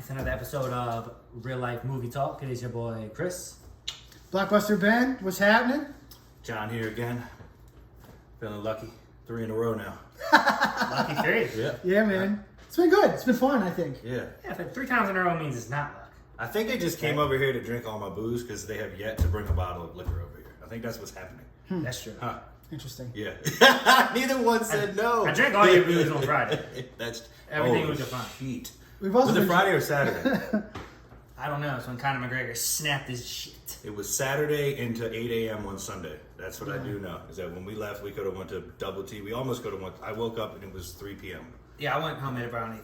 to another episode of Real Life Movie Talk. It is your boy Chris. Blockbuster Ben, what's happening? John here again. Feeling lucky. 3 in a row now. Lucky 3. Yeah. Yeah, man. It's been good. It's been fun, I think. Yeah. Yeah, but 3 times in a row means it's not luck. I think they just came over here to drink all my booze because they have yet to bring a bottle of liquor over here. I think that's what's happening. That's true. Huh. Interesting. Yeah. Neither one said no. I drank all your booze on Friday. That's Everything was defined. Shit. We've also Was it been- Friday or Saturday? I don't know. It's when Conor McGregor snapped his shit. It was Saturday into 8 a.m. on Sunday. That's what I do know. Is that when we left, we could have went to Double T. We almost could have went. I woke up and it was 3 p.m. Yeah, I went home at around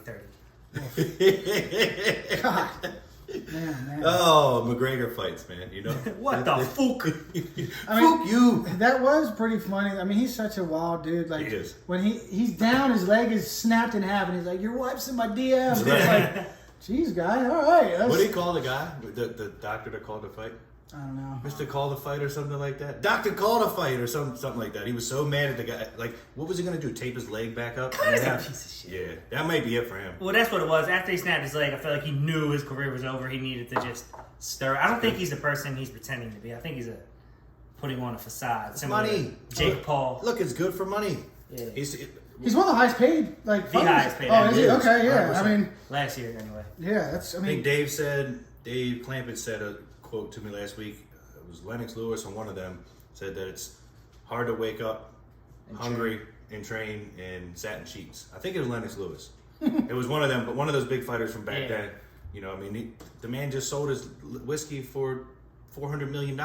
8:30. God. Man. Oh, McGregor fights, man. You know What the fuck? I mean, Fuck you. that was pretty funny. I mean, he's such a wild dude. Like, He is. when he's down, his leg is snapped in half, and he's like, "Your wife's in my DM." It's like, "Jeez, guy, all right." What do you call the guy? The doctor that called the fight? I don't know. Mr. Call the Fight or something like that? Doctor Call the Fight or something like that. He was so mad at the guy. Like, what was he going to do? Tape his leg back up? Connor's a Yeah. piece of shit. Yeah, that might be it for him. Well, that's what it was. After he snapped his leg, I feel like he knew his career was over. He needed to just stir. I don't think he's the person he's pretending to be. I think he's putting on a facade. Similar Money. to Jake Paul. Look, it's good for money. Yeah. He's He's one of the highest paid, like, The fighters. highest paid Oh, is he? actor. Okay, yeah. 100%. I mean, Last year, anyway. yeah. That's. I I mean, think Dave Clampett said a quote to me last week. It was Lennox Lewis, and one of them said that it's hard to wake up hungry and train in satin sheets. I think it was Lennox Lewis. It was one of them, but one of those big fighters from back Yeah. then. You know, I mean, the man just sold his whiskey for $400 million.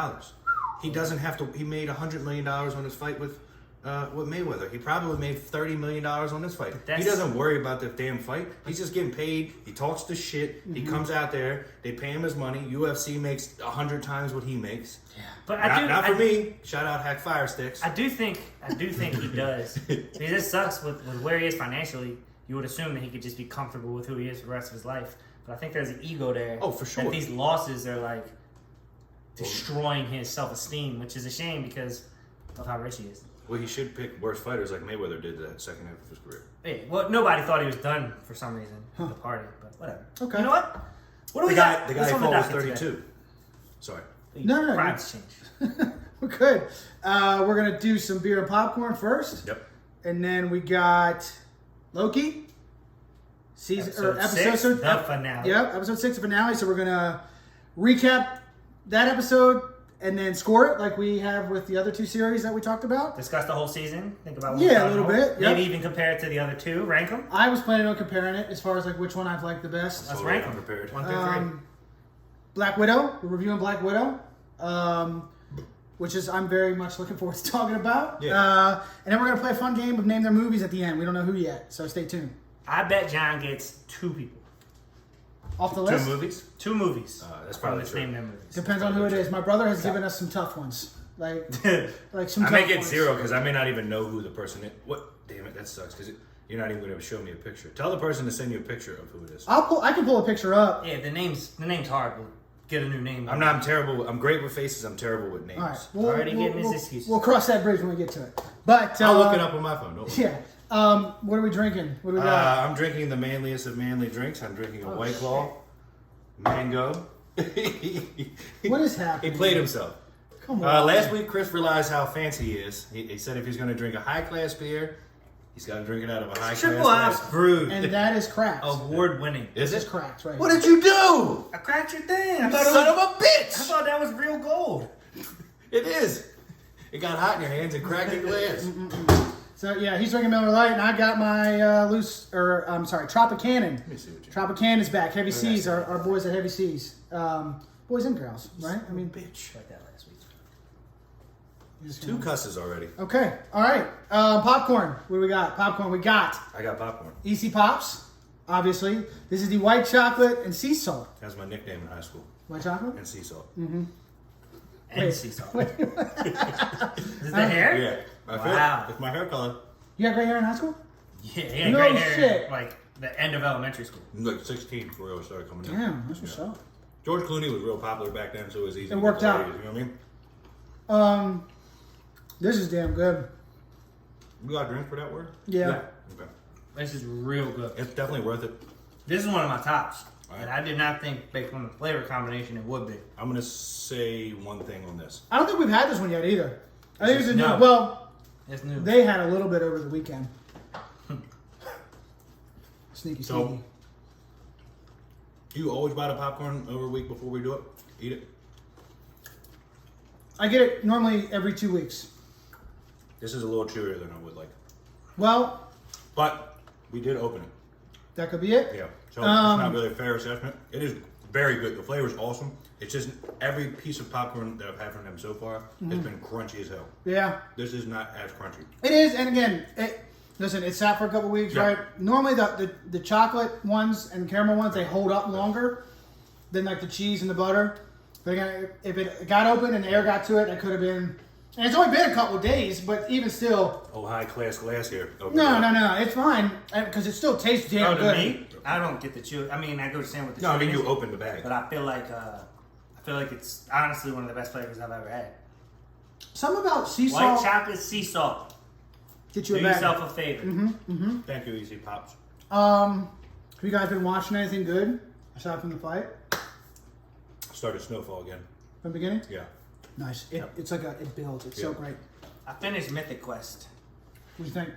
He doesn't have to. He made $100 million on his fight with Mayweather. He probably made $30 million on this fight. He doesn't worry about the damn fight. He's just getting paid. He talks the shit. He comes out there. They pay him his money. UFC makes 100 times what he makes. Yeah. But Not for me. Shout out Hack Fire Sticks. I do think he does. Because it sucks with where he is financially. You would assume that he could just be comfortable with who he is for the rest of his life. But I think there's an ego there. Oh, for sure. That these losses are like destroying his self-esteem, which is a shame because of how rich he is. Well, he should pick worse fighters like Mayweather did that second half of his career. Yeah, well, nobody thought he was done for some reason at the party, but whatever. Okay. You know what? What do we The got? guy What's he on the fought was docket 32. today? Sorry. No. Crimes change. we're good. We're gonna do some beer and popcorn first, Yep. and then we got Loki. Episode 6, the finale. Yep, episode 6, the finale. So we're gonna recap that episode and then score it like we have with the other 2 series that we talked about. Discuss the whole season. Think about what Yeah, we a thought little more. bit, yep. Maybe even compare it to the other 2. Rank them. I was planning on comparing it as far as like which one I've liked the best. Let's Totally rank them. unprepared. 1 through 3. Black Widow. We're reviewing Black Widow, which is I'm very much looking forward to talking about. Yeah. And then we're gonna play a fun game of name their movies at the end. We don't know who yet, so stay tuned. I bet John gets 2 people. Off the 2 list. movies? 2 movies. That's from probably this true. name their movies. Depends on who it is. My brother has given us some tough ones, like some. I tough may get ones. 0 because I may not even know who the person is. What? Damn it, that sucks because you're not even going to show me a picture. Tell the person to send you a picture of who it is. I can pull a picture up. Yeah, the name's hard. We'll get a new name. I'm terrible. I'm great with faces. I'm terrible with names. All right, Already getting his excuses. We'll cross that bridge when we get to it. But I'll look it up on my phone. Don't worry. Yeah. What are we drinking? What do we got? I'm drinking the manliest of manly drinks. I'm drinking a White shit. Claw, mango. What is happening? He played himself. Come on. Last week, Chris realized how fancy he is. He said if he's going to drink a high class beer, he's got to drink it out of a high class Triple glass. House Brewed. And that is cracked. Award winning. Is It's it? cracked, right? What did you do? I cracked your thing. I Son of a I bitch! thought that was real gold. It is. It got hot in your hands and cracked your glass. So yeah, he's drinking Miller Lite, and I got my Tropicana. Let me see what you Tropicana's back. Heavy Seas, our boys at Heavy Seas. Boys and girls, right? I mean, bitch. Like that last week. just 2 cusses already. Okay, all right. Popcorn. What do we got? Popcorn. We got I got popcorn. EC Pops. Obviously, this is the white chocolate and sea salt. That was my nickname in high school. White chocolate. And sea salt. And Wait. sea salt. Is it the hair? Yeah. Wow. It's my hair color. You got gray hair in high school? Yeah, he had No gray hair shit. like the end of elementary school. I'm like 16 before I started coming in. Damn, that's what's up. George Clooney was real popular back then, so it was easy. It to worked get the out. ladies, you know what I mean? This is damn good. You got a drink for that word? Yeah. Okay. This is real good. It's definitely worth it. This is one of my tops. Right. And I did not think, based on the flavor combination, it would be. I'm gonna say one thing on this. I don't think we've had this one yet either. I think it's a new. No. Well, It's new. they had a little bit over the weekend. Sneaky, So- sneaky. You always buy the popcorn over a week before we do it? Eat it? I get it normally every 2 weeks. This is a little chewier than I would like. Well, But we did open it. that could be it. Yeah. So it's not really a fair assessment. It is very good. The flavor's awesome. It's just every piece of popcorn that I've had from them so far has been crunchy as hell. Yeah, This is not as crunchy. it is. And again, listen, it sat for a couple weeks, Yeah. right? Normally, the chocolate ones and caramel ones, they hold up longer than like the cheese and the butter. But again, if it got open and the air got to it, that could have been. And it's only been a couple days, but even still, Oh, high class glass here. Over no, there. it's fine because it still tastes damn Oh, to good. me, I don't get the chew. I mean, I go to Sam with the No, I mean, chewiness, you opened the bag. But I feel like it's honestly one of the best flavors I've ever had. Something about sea White salt chocolate sea salt. get Do you a bag. yourself a favor. Thank you, Easy Pops. Have you guys been watching anything good aside from the fight Started snowfall again. from the beginning? Yeah. Nice. It's like it builds. It's so Yeah. great. I finished Mythic Quest. What do you think?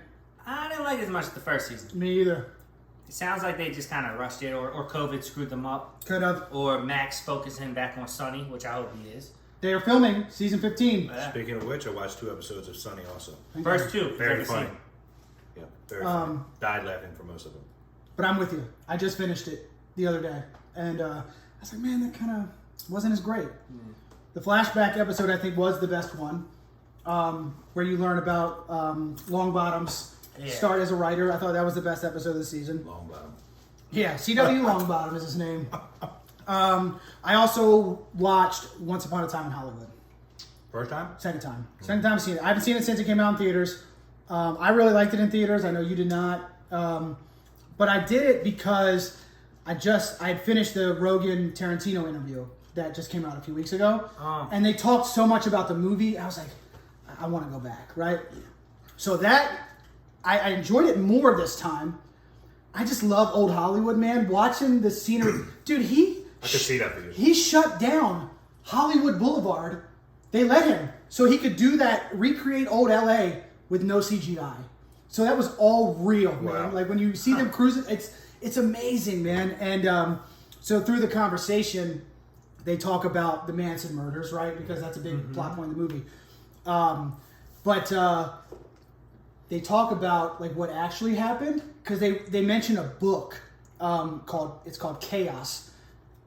I didn't like it as much as the first season. Me either. It sounds like they just kind of rushed it, or COVID screwed them up, Could have. or Max focusing back on Sunny, which I hope he is. They are filming season 15. Yeah. Speaking of which, I watched 2 episodes of Sunny also. First two, Very never funny. seen. Yeah, very funny. Died laughing for most of them. But I'm with you. I just finished it the other day, and I was like, man, that kind of wasn't as great. The flashback episode, I think, was the best one, where you learn about Longbottom's start as a writer. I thought that was the best episode of the season. Long bottom. Yeah, C.W. Longbottom is his name. I also watched Once Upon a Time in Hollywood. First time? Second time I've seen it. I haven't seen it since it came out in theaters. I really liked it in theaters. I know you did not. But I did it because I had finished the Rogan Tarantino interview that just came out a few weeks ago. And they talked so much about the movie. I was like, I want to go back, right? So I enjoyed it more this time. I just love old Hollywood, man. Watching the scenery. Dude, I could see that for you. he shut down Hollywood Boulevard. They let him. So he could do that, recreate old LA with no CGI. So that was all real, man. Wow. Like when you see them cruising, it's amazing, man. And so through the conversation, they talk about the Manson murders, right? Because that's a big plot point in the movie. But they talk about like what actually happened because they mention a book called Chaos.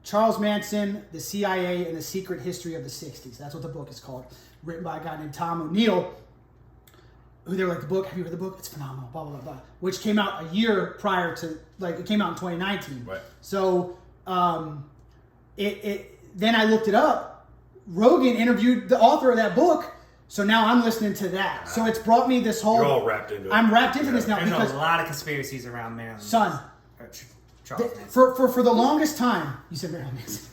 Charles Manson, the CIA, and the Secret History of the 60s. That's what the book is called. Written by a guy named Tom O'Neill. Who they were like, the book, have you read the book? It's phenomenal, blah, blah, blah, blah. Which came out a year prior to, like, it came out in 2019. Right. So, then I looked it up. Rogan interviewed the author of that book. So now I'm listening to that. So it's brought me this whole... You're all wrapped into it. I'm wrapped into this now There's because... a lot of conspiracies around Marilyn. Son. Charles Manson. For the longest time... You said Marilyn Manson.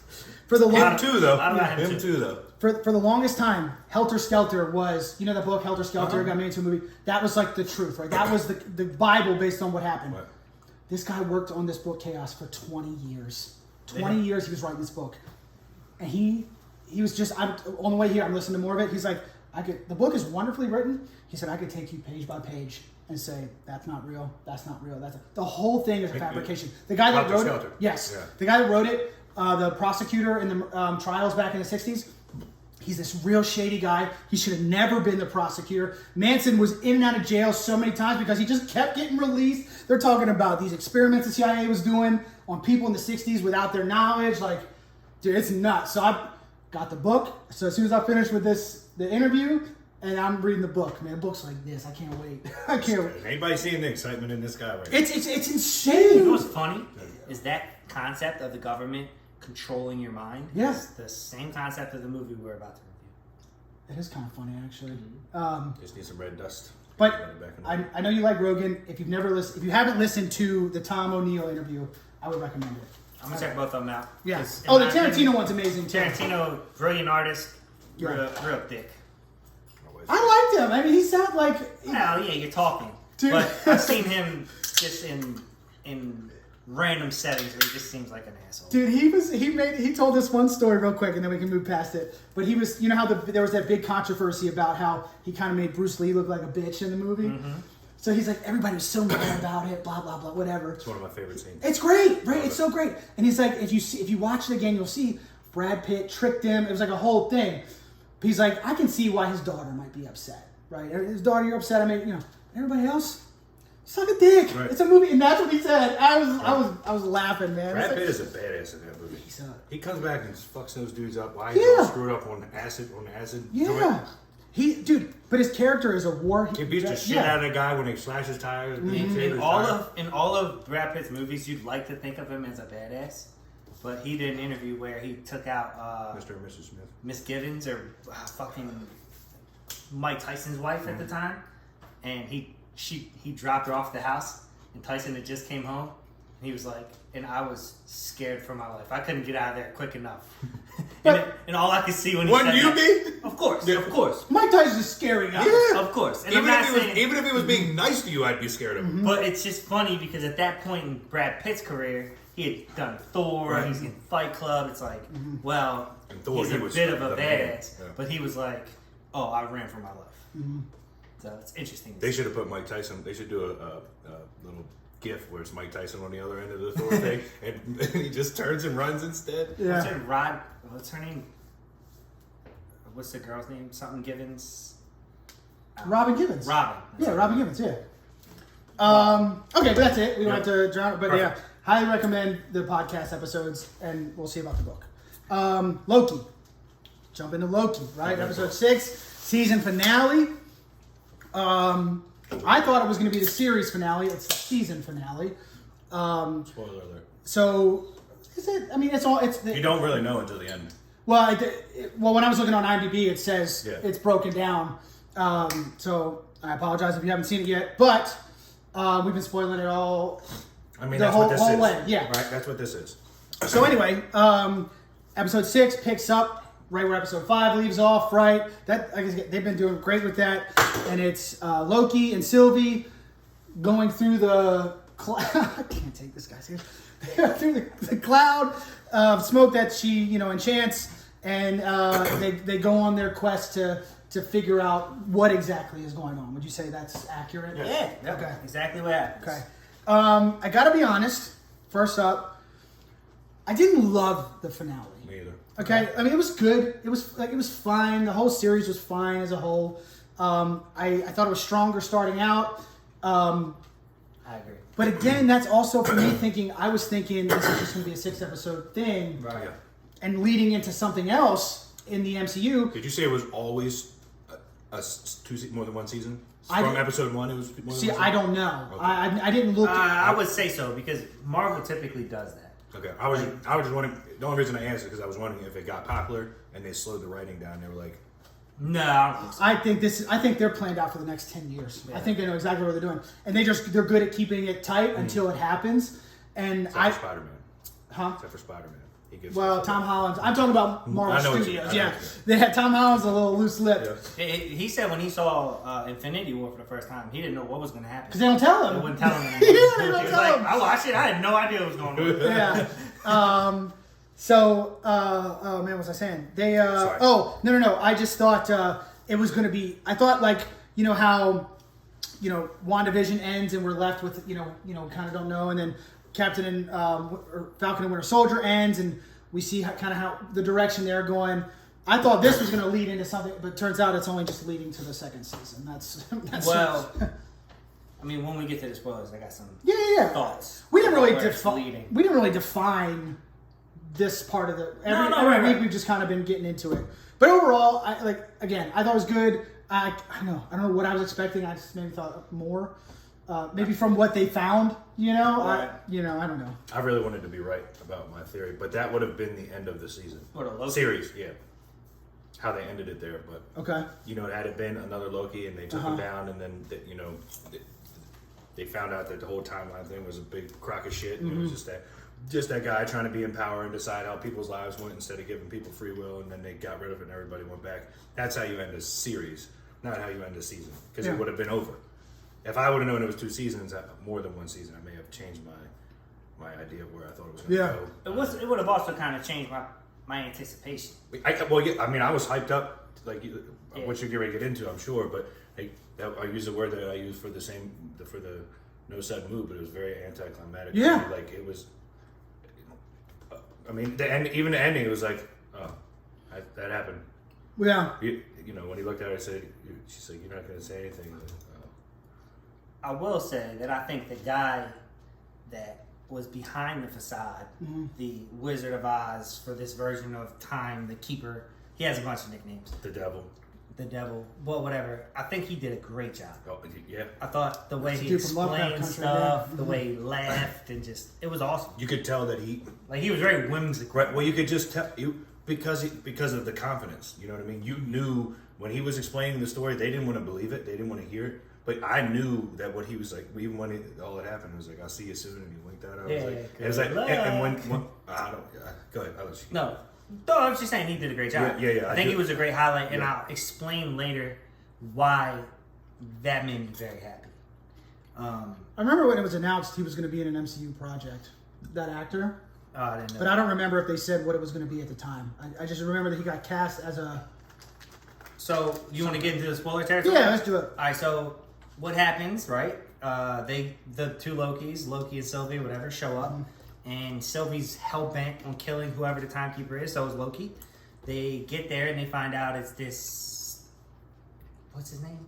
For the Him long, too, though. I like him Him too. too, though. for the longest time, Helter Skelter was, you know that book, Helter Skelter, got made into a movie? That was like the truth, right? That was the Bible based on what happened. Right. This guy worked on this book, Chaos, for 20 years. 20 years he was writing this book. And he was just, on the way here, I'm listening to more of it. He's like, the book is wonderfully written. He said, I could take you page by page and say, that's not real, that's not real. The whole thing is a fabrication. The guy that Helter wrote Skelter. it, yes, Yeah. the guy that wrote it, the prosecutor in the trials back in the 60s, he's this real shady guy. He should have never been the prosecutor. Manson was in and out of jail so many times because he just kept getting released. They're talking about these experiments the CIA was doing on people in the 60s without their knowledge. Like, dude, it's nuts. So I got the book. So as soon as I finished with the interview, and I'm reading the book, man. The book's like this. I can't wait. I can't wait. Anybody seeing the excitement in this guy right now? It's insane. You know what's funny? Is that concept of the government controlling your mind Yeah. is the same concept of the movie we're about to review. It is kind of funny, actually. Just need some red dust. But Run it back in the- I know you like Rogan. If you haven't listened to the Tom O'Neill interview, I would recommend it. I'm gonna check both of them out. Yes. 'Cause in The my Tarantino opinion, one's amazing too. Tarantino, brilliant artist, Yeah. real thick. Always. I liked him. I mean, he sounded like Well, yeah, you're talking. Dude. But I've seen him just in random settings where he just seems like an asshole. Dude, he told us one story real quick, and then we can move past it. But he was, you know how there was that big controversy about how he kind of made Bruce Lee look like a bitch in the movie. Mm-hmm. So he's like, everybody was so mad about it, blah blah blah, whatever. It's one of my favorite scenes. It's great, right? It's so great. And he's like, if you watch it again, you'll see Brad Pitt tricked him. It was like a whole thing. He's like, I can see why his daughter might be upset, right? His daughter, you're upset. I mean, you know, everybody else. Suck a dick. Right. It's a movie, and that's what he said. I was laughing, man. Brad Pitt is a badass in that movie. He comes back and fucks those dudes up. Why he's all screwed up on acid? Yeah. But his character is a war. He beats the shit out of the guy when he slashes tires. In all of Brad Pitt's movies, you'd like to think of him as a badass, but he did an interview where he took out Mr. and Mrs. Smith, Miss Givens, or fucking Mike Tyson's wife at the time, and he dropped her off at the house, and Tyson had just came home, and he was like, and I was scared for my life. I couldn't get out of there quick enough. and all I could see when he wouldn't said you that, be? Of course, of course. Mike Tyson's a scary guy. Yeah. Of course. And even if he was being nice to you, I'd be scared of him. But it's just funny because at that point in Brad Pitt's career, he had done Thor, right. He's in Fight Club. It's like, well, Thor, he's a bit of a badass. Yeah. But he was like, oh, I ran for my life. So it's interesting. They should have put Mike Tyson. They should do a little GIF where it's Mike Tyson on the other end of the Thor thing, and he just turns and runs instead. Yeah. What's her name? What's the girl's name? Something Givens. Robin Givens. Robin. Yeah, Robin Givens. Yeah. Okay, but that's it. We don't have to drown. But Perfect. yeah, highly recommend the podcast episodes, and we'll see about the book. Loki. Jump into Loki. Right, Okay. episode 6, season finale. I thought it was going to be the series finale. It's the season finale. Spoiler alert. So, is it? I mean, it's all. It's You don't really know until the end. well. When I was looking on IMDb, it says it's broken down. So I apologize if you haven't seen it yet, but we've been spoiling it all. I mean, the that's whole, what this whole is. way. Yeah. Right. That's what this is. So anyway, episode 6 picks up right where episode 5 leaves off. Right. That I guess they've been doing great with that, and it's Loki and Sylvie going through the. I can't take this guy seriously. Through the cloud of smoke that she, enchants, and they go on their quest to figure out what exactly is going on. Would you say that's accurate? Yeah. Okay. Exactly what happens. Okay. I gotta be honest. First up, I didn't love the finale. Me either. Okay. I mean, it was good. It was fine. The whole series was fine as a whole. I thought it was stronger starting out. I agree. But again, that's also for me thinking, I was thinking this is just going to be a 6-episode thing. Right. Yeah. And leading into something else in the MCU. Did you say it was always more than one season? From episode 1, it was more than one season? I don't know. Okay. I didn't look. I would say so because Marvel typically does that. Okay, I was just wondering. The only reason I asked is because I was wondering if it got popular and they slowed the writing down. They were like, No, I don't think so. I think they're planned out for the next 10 years. Yeah. I think they know exactly what they're doing. And they're good at keeping it tight until it happens. And except for Spider-Man. Huh? Except for Spider-Man. He gives Well, Tom Holland. I'm talking about Marvel I know what you- Studios. I know Yeah. what you- They had Tom Holland's a little loose lip. Yeah. He said when he saw Infinity War for the first time, he didn't know what was going to happen. Because they don't tell They him. wouldn't tell him. Yeah, He they don't was tell like, him. I watched it. I had no idea what was going on. Yeah. So, oh man, what was I saying? They, Sorry. oh, no. I just thought it was going to be, I thought like, how, WandaVision ends and we're left with, kind of don't know. And then Captain and or Falcon and Winter Soldier ends and we see how the direction they're going. I thought this was going to lead into something, but turns out it's only just leading to the second season. That's Well, I mean, when we get to the spoilers, I got some yeah. thoughts. We didn't really Where it's leading. We didn't really define this part of the. Every week we've just kind of been getting into it. But overall, I thought it was good. I don't know what I was expecting. I just maybe thought more. Maybe from what they found, Right. I don't know. I really wanted to be right about my theory, but that would have been the end of the season. What, a Loki? Series, yeah. How they ended it there, but Okay. had it been another Loki and they took him down, and then they found out that the whole timeline thing was a big crock of shit, and it was just that guy trying to be in power and decide how people's lives went instead of giving people free will, and then they got rid of it and everybody went back. That's how you end a series, not how you end a season, because it would have been over. If I would have known it was 2 seasons, more than 1 season, I may have changed my idea of where I thought it was going to go. It would have also kind of changed my anticipation. I was hyped up, like what you're going to get into, I'm sure, but I use the word that I use for the no sudden move, but it was very anticlimactic. Yeah. Like it was, I mean, even the ending, it was like, oh, that happened. Yeah. When he looked at her, she's like, you're not going to say anything. Like, oh. I will say that I think the guy that was behind the facade, the Wizard of Oz for this version of time, the Keeper, he has a bunch of nicknames. The Devil, well, whatever. I think he did a great job. Oh, yeah. I thought the way he explained stuff, the way he laughed, and it was awesome. You could tell that he was very whimsical. Right. Well, you could just tell because of the confidence. You know what I mean? You knew when he was explaining the story, they didn't want to believe it, they didn't want to hear it. But I knew that what he was like, even when all that happened, it was like, "I'll see you soon," and he winked at her. It was like, and when I don't go ahead, I'll let you. No, I was just saying he did a great job. Yeah. I think he was a great highlight, and I'll explain later why that made me very happy. I remember when it was announced he was going to be in an MCU project, that actor. Oh, I didn't know. But I don't remember if they said what it was going to be at the time. I just remember that he got cast as a... So, you want to get into the spoiler territory? Yeah, let's do it. All right, so what happens, right? The two Lokis, Loki and Sylvie, whatever, show up. And Sylvie's hell-bent on killing whoever the timekeeper is, so is Loki. They get there and they find out it's this... What's his name?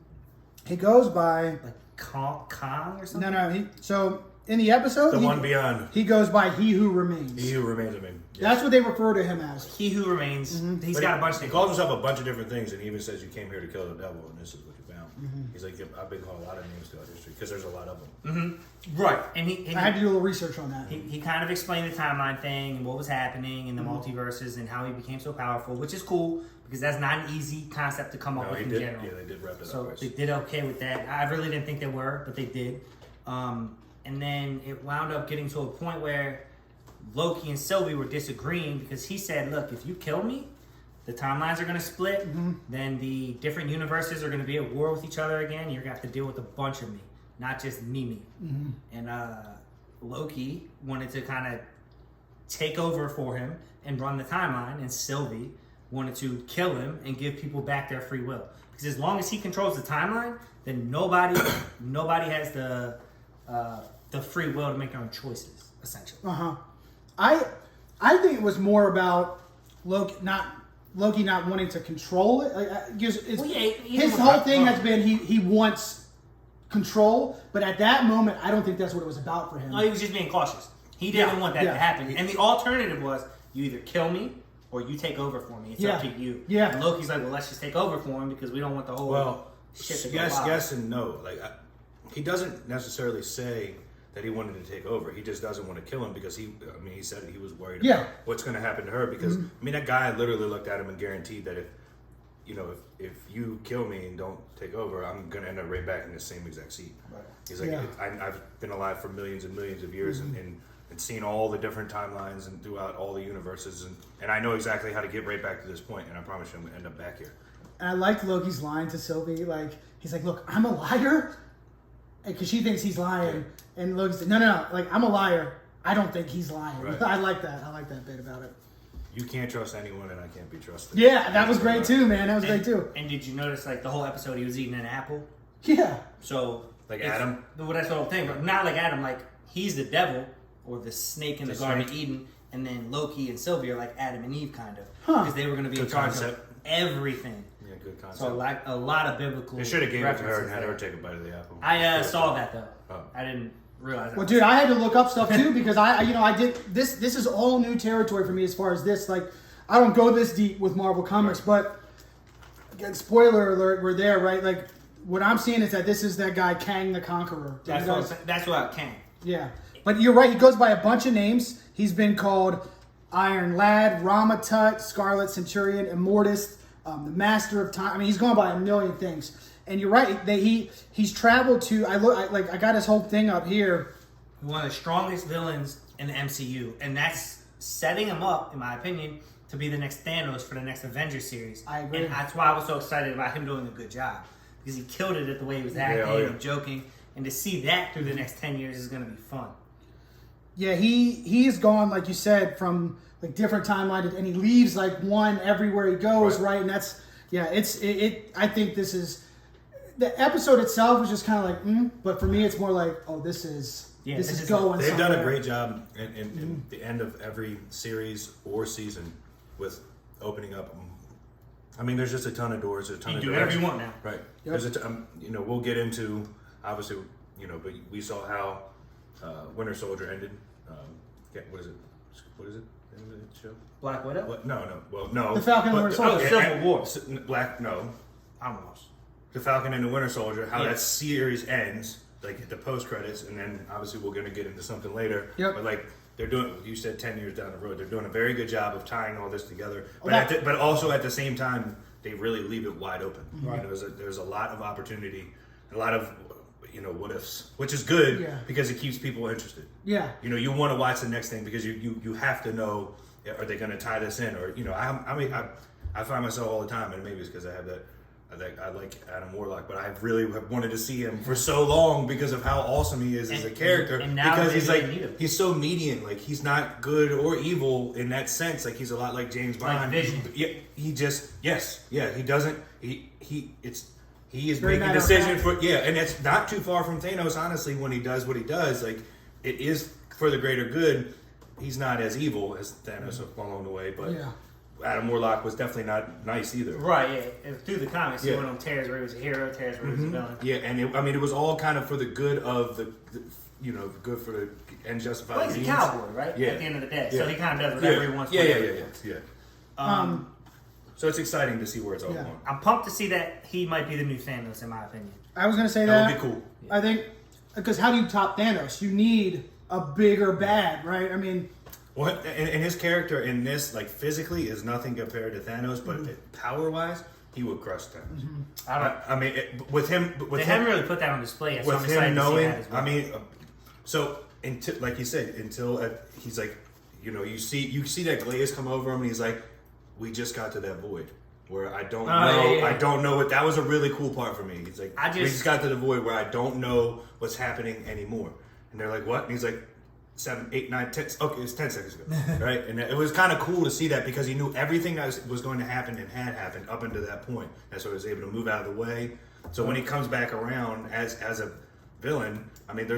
He goes by... Like Kong or something? No. So, in the episode... The one beyond. He goes by He Who Remains. He Who Remains, I mean. Yeah. That's what they refer to him as. He Who Remains. He's got a bunch of He calls himself a bunch of different things, and he even says you came here to kill the devil, and this is what you found. He's like, I've been called a lot of names throughout history, because there's a lot of them. Right. I had to do a little research on that. He kind of explained the timeline thing and what was happening in the multiverses and how he became so powerful, which is cool, because that's not an easy concept to come up with in general. Yeah, they did wrap it up. So they did okay with that. I really didn't think they were, but they did. And then it wound up getting to a point where Loki and Sylvie were disagreeing because he said, look, if you kill me, the timelines are going to split. Then the different universes are going to be at war with each other again. You're going to have to deal with a bunch of me, not just me. And Loki wanted to kind of take over for him and run the timeline. And Sylvie wanted to kill him and give people back their free will. Because as long as he controls the timeline, then nobody has the free will to make their own choices, essentially. I think it was more about Loki not wanting to control it. His whole thing has been he wants control, but at that moment, I don't think that's what it was about for him. No, he was just being cautious. He didn't want that to happen. And the alternative was, you either kill me or you take over for me. It's up to you. Yeah. And Loki's like, well, let's just take over for him because we don't want the whole shit to go wild. Yes and no. Like he doesn't necessarily say that he wanted to take over. He just doesn't want to kill him because he said he was worried about what's going to happen to her because that guy literally looked at him and guaranteed that if you kill me and don't take over, I'm going to end up right back in the same exact seat. Right. He's like, I've been alive for millions and millions of years and seen all the different timelines and throughout all the universes and I know exactly how to get right back to this point, and I promise you I'm going to end up back here. And I liked Loki's line to Sylvie, he's like, look, I'm a liar, because she thinks he's lying. And Loki said, no, like, I'm a liar. I don't think he's lying. Right. I like that bit about it. You can't trust anyone, and I can't be trusted. Yeah, that was great too, man. That was great too. And did you notice, the whole episode he was eating an apple? Yeah. So... Like Adam? Well, that's the whole thing. But not like Adam. He's the devil, or the snake in the Garden of Eden, and then Loki and Sylvie are like Adam and Eve, kind of. Because they were going to be in charge of everything. Yeah, good concept. So, a lot of biblical... They should have gave it to her and had her take a bite of the apple. I saw that, though. Oh. I didn't realize that. Well, dude, I had to look up stuff, too, because I did... This is all new territory for me as far as this. I don't go this deep with Marvel Comics, but... Again, spoiler alert, we're there, right? What I'm seeing is that this is that guy, Kang the Conqueror. That's what Kang. Yeah. But you're right, he goes by a bunch of names. He's been called Iron Lad, Ramatut, Scarlet Centurion, Immortus, the Master of Time. He's going by a million things. And you're right, he's traveled to... I got his whole thing up here. One of the strongest villains in the MCU. And that's setting him up, in my opinion, to be the next Thanos for the next Avengers series. I agree. And that's why I was so excited about him doing a good job. Because he killed it at the way he was acting and joking. And to see that through the next 10 years is going to be fun. Yeah, he's gone, like you said, from like different timelines, and he leaves like one everywhere he goes, right? And that's I think this is the episode itself is just kind of like, but for me, it's more like, oh, this is going. They've somewhere. done a great job in the end of every series or season with opening up. I mean, there's just a ton of doors. There's a ton You of do doors. whatever you want now. Right. Yep. There's we'll get into obviously, but we saw how Winter Soldier ended. What is it? What is it? The end of the show? Black Widow? What? No. Well, no. The Falcon and Winter Soldier. Civil War. Black. No. Almost. The Falcon and the Winter Soldier. How Yeah. that series ends, like at the post credits, and then obviously we're gonna get into something later. Yep. But like they're doing, you said 10 years down the road, they're doing a very good job of tying all this together. But also at the same time, they really leave it wide open. Right. There's a lot of opportunity, a lot of what ifs, which is good because it keeps people interested. Yeah. You want to watch the next thing because you have to know, are they going to tie this in, or I find myself all the time, and maybe it's because I have that I like Adam Warlock, but I really have wanted to see him for so long because of how awesome he is as a character. And now because he's he's so median, like he's not good or evil in that sense. Like he's a lot like James Bond. Like Vision. Yeah, he doesn't. He is Very making decisions and it's not too far from Thanos. Honestly, when he does what he does, like it is for the greater good. He's not as evil as Thanos along the way, but Adam Warlock was definitely not nice either. Right, yeah. Through the comics, he went on tears where he was a hero, tears where he was a villain. Yeah, and it was all kind of for the good of the good for the and justified. Well, he's a cowboy, right? Yeah. At the end of the day, Yeah. so he kind of does whatever he wants. Yeah. So it's exciting to see where it's all going. I'm pumped to see that he might be the new Thanos, in my opinion. I was going to say That would be cool. I think because how do you top Thanos? You need a bigger bad, right? I mean. Well, and his character in this, like physically, is nothing compared to Thanos, but power-wise, he would crush Thanos. With him, they haven't really put that on display yet. So with I'm excited him to see knowing, that as well. I mean, so until, like you said, until he's like, you see that glaze come over him, and he's like, we just got to that void where I don't know. Yeah. I don't know what. That was a really cool part for me. He's like, we just got to the void where I don't know what's happening anymore. And they're like, what? And he's like, 7, 8, 9, 10. Okay, it's 10 seconds ago, right? And it was kind of cool to see that because he knew everything that was going to happen and had happened up until that point, and so he was able to move out of the way. So when he comes back around as a villain, I mean,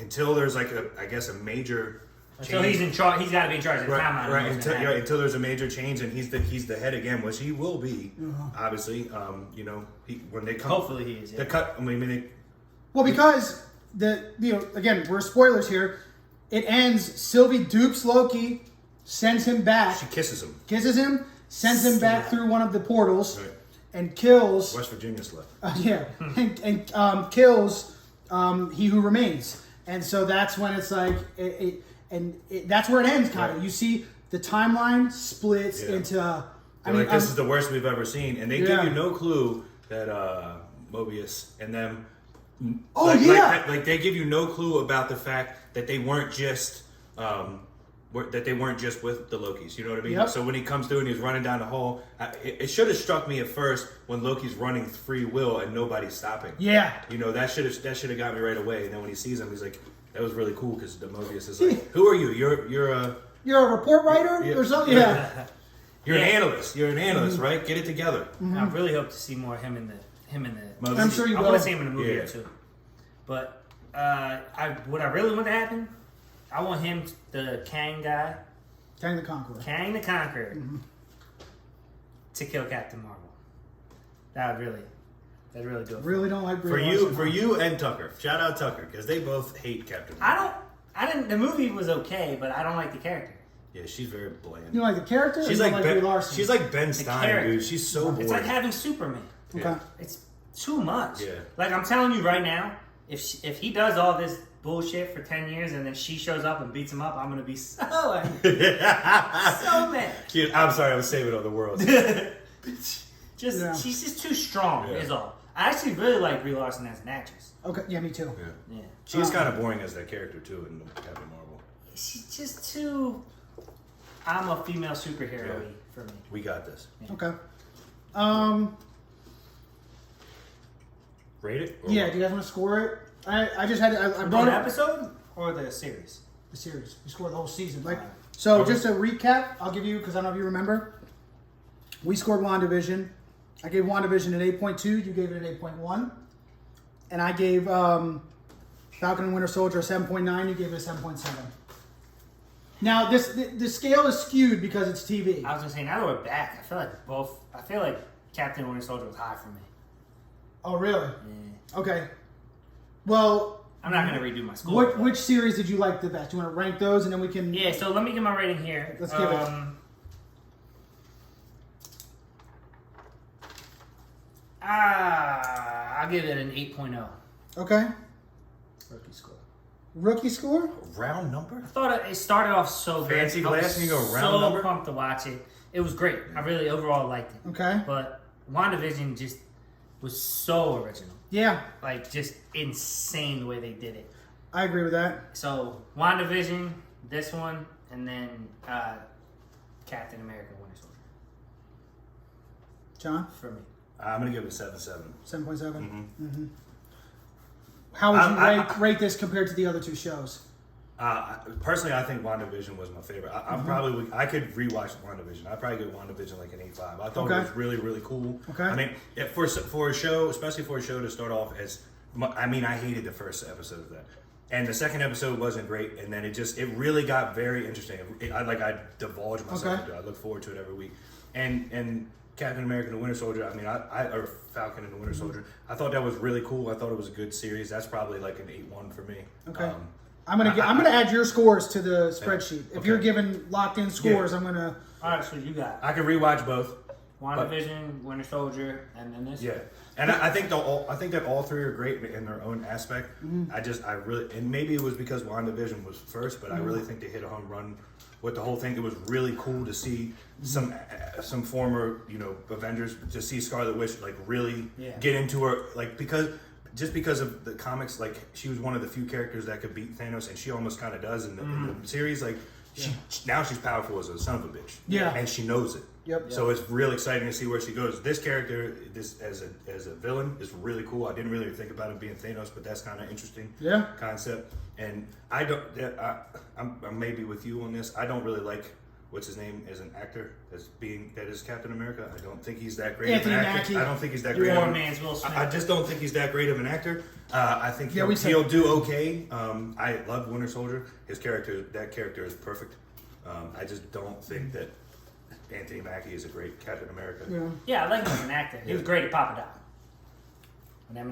until there's like a major. So he's in charge. He's got to be in charge of the timeline. Right. Until there's a major change and he's the head again, which he will be, obviously. When they come. Hopefully he is. Yeah. The cut. I mean, Well, because again, we're spoilers here. It ends. Sylvie dupes Loki, sends him back. She kisses him. Sends him back through one of the portals, Right. and kills. West Virginia slept. And kills He Who Remains. And so that's when it's like, that's where it ends, kind of. Right. You see the timeline splits into. This is the worst we've ever seen, and they give you no clue that Mobius and them. They give you no clue about the fact that they weren't just with the Lokis. You know what I mean? Yep. So when he comes through and he's running down the hall, it should have struck me at first when Loki's running free will and nobody's stopping. Yeah. That should have got me right away. And then when he sees him, he's like, "That was really cool," because the Mobius is like, "Who are you? You're a report writer or something." Yeah. You're an analyst. You're an analyst, right? Get it together. I really hope to see more of him in the. Mobius. I'm sure you I will. want to see him in the movie or two. But what I really want to happen, I want him, the Kang guy, Kang the Conqueror, to kill Captain Marvel. That'd really do it. Really don't like Brie For Larson. you and Tucker. Shout out Tucker because they both hate Captain Marvel. I didn't. The movie was okay, but I don't like the character. Yeah, she's very bland. You don't like the character? She's or you like don't Ben. Brie Larson? She's like Ben Stein, character. dude. She's so boring. It's like having Superman. Okay. It's too much. Yeah. Like I'm telling you right now, if he does all this bullshit for 10 years and then she shows up and beats him up, I'm gonna be so angry. So mad. I'm sorry, I was saving all the world. She's just too strong. Is all. I actually really like Brie Larson as an actress. Okay, yeah, me too. Yeah. She's kind of boring as that character too in Captain Marvel. She's just too. I'm a female superhero for me. We got this. Okay. Rate it? Yeah, do you guys want to score it? I just had I For brought the it. episode or the series? the series. We scored the whole season. So just a recap, I'll give you, because I don't know if you remember. We scored WandaVision. I gave WandaVision an 8.2. You gave it an 8.1. And I gave Falcon and Winter Soldier a 7.9. You gave it a 7.7. Now, the scale is skewed because it's TV. I was gonna say, now that we're back, I feel like Captain Winter Soldier was high for me. Oh, really? Yeah. Okay. Well, I'm not gonna redo my score. Which series did you like the best? You want to rank those, and then we can. Yeah. So let me get my rating here. Let's give it. I'll give it an 8.0. Okay. Rookie score. Rookie score? Round number? I thought it started off so good. Fancy glass and you go round so number? pumped to watch it. It was great. I really overall liked it. Okay. But WandaVision just was so original. Yeah. Like, just insane the way they did it. I agree with that. So, WandaVision, this one, and then Captain America Winter Soldier. John? For me. I'm going to give it a 7.7. 7.7? Mm-hmm. How would you rate this compared to the other two shows? Personally, I think WandaVision was my favorite. I could rewatch WandaVision. I'd probably give WandaVision like an 8.5. I thought it was really, really cool. Okay. I mean, for a show, especially for a show to start off I hated the first episode of that. And the second episode wasn't great, and then it really got very interesting. I divulged myself into it. I look forward to it every week. And Captain America and the Winter Soldier, or Falcon and the Winter Soldier, I thought that was really cool. I thought it was a good series. That's probably like an 8.1 for me. Okay. I'm gonna add your scores to the spreadsheet. If okay. you're giving locked in scores, Yeah. I'm gonna. All right, so you got I can rewatch both. WandaVision, Winter Soldier, and then this. Yeah, and I think that all three are great in their own aspect. I really, and maybe it was because WandaVision was first, but I really think they hit a home run with the whole thing. It was really cool to see some former Avengers, to see Scarlet Witch really get into her, because of the comics, she was one of the few characters that could beat Thanos, and she almost kind of does in the series. Now she's powerful as a son of a bitch. Yeah, and she knows it. Yep. So it's real exciting to see where she goes. This character, as a villain, is really cool. I didn't really think about him being Thanos, but that's kind of interesting. Yeah. Concept. And I'm maybe with you on this. I don't really like what's his name as an actor that is Captain America. I don't think he's that great Anthony of an actor. Mackie. I don't think he's that great. Poor man's Will Smith. I just don't think he's that great of an actor. I think he'll do okay. I love Winter Soldier. That character is perfect. I just don't think that Anthony Mackie is a great Captain America. Yeah, I like him as an actor. He was great at Papa Doc.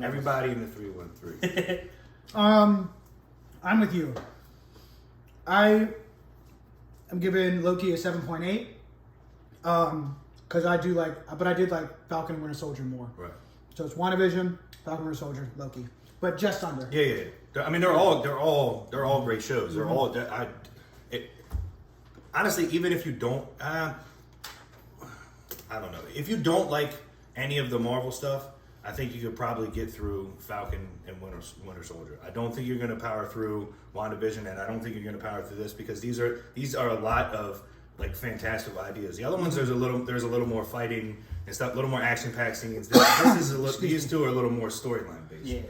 Everybody in the 313. I'm with you. I am giving Loki a 7.8. Because I did like Falcon and Winter Soldier more. Right. So it's WandaVision, Falcon, Winter Soldier, Loki, but just under. Yeah. They're all great shows. They're all. Honestly, even if you don't, I don't know. If you don't like any of the Marvel stuff, I think you could probably get through Falcon and Winter Soldier. I don't think you're going to power through WandaVision, and I don't think you're going to power through this, because these are a lot of fantastical ideas. The other ones, there's a little more fighting and stuff, a little more action-packed scenes. These two are a little more storyline based. Yeah.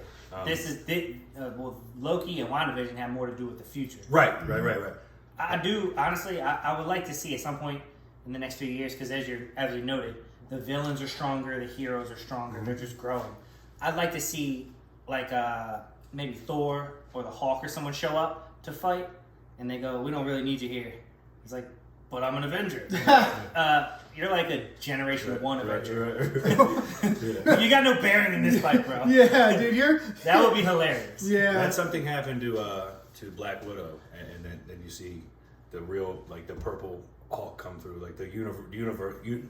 Loki and WandaVision have more to do with the future. Right. I do, honestly, I would like to see at some point in the next few years, because as you noted, the villains are stronger, the heroes are stronger, they're just growing. I'd like to see maybe Thor or the Hulk or someone show up to fight, and they go, "We don't really need you here." He's like, "But I'm an Avenger." You're like a Generation 1 Avenger. Right. You got no bearing in this fight, bro. Yeah, dude, that would be hilarious. Yeah. That something happened to Black Widow, and then you see the real the purple Hulk come through, the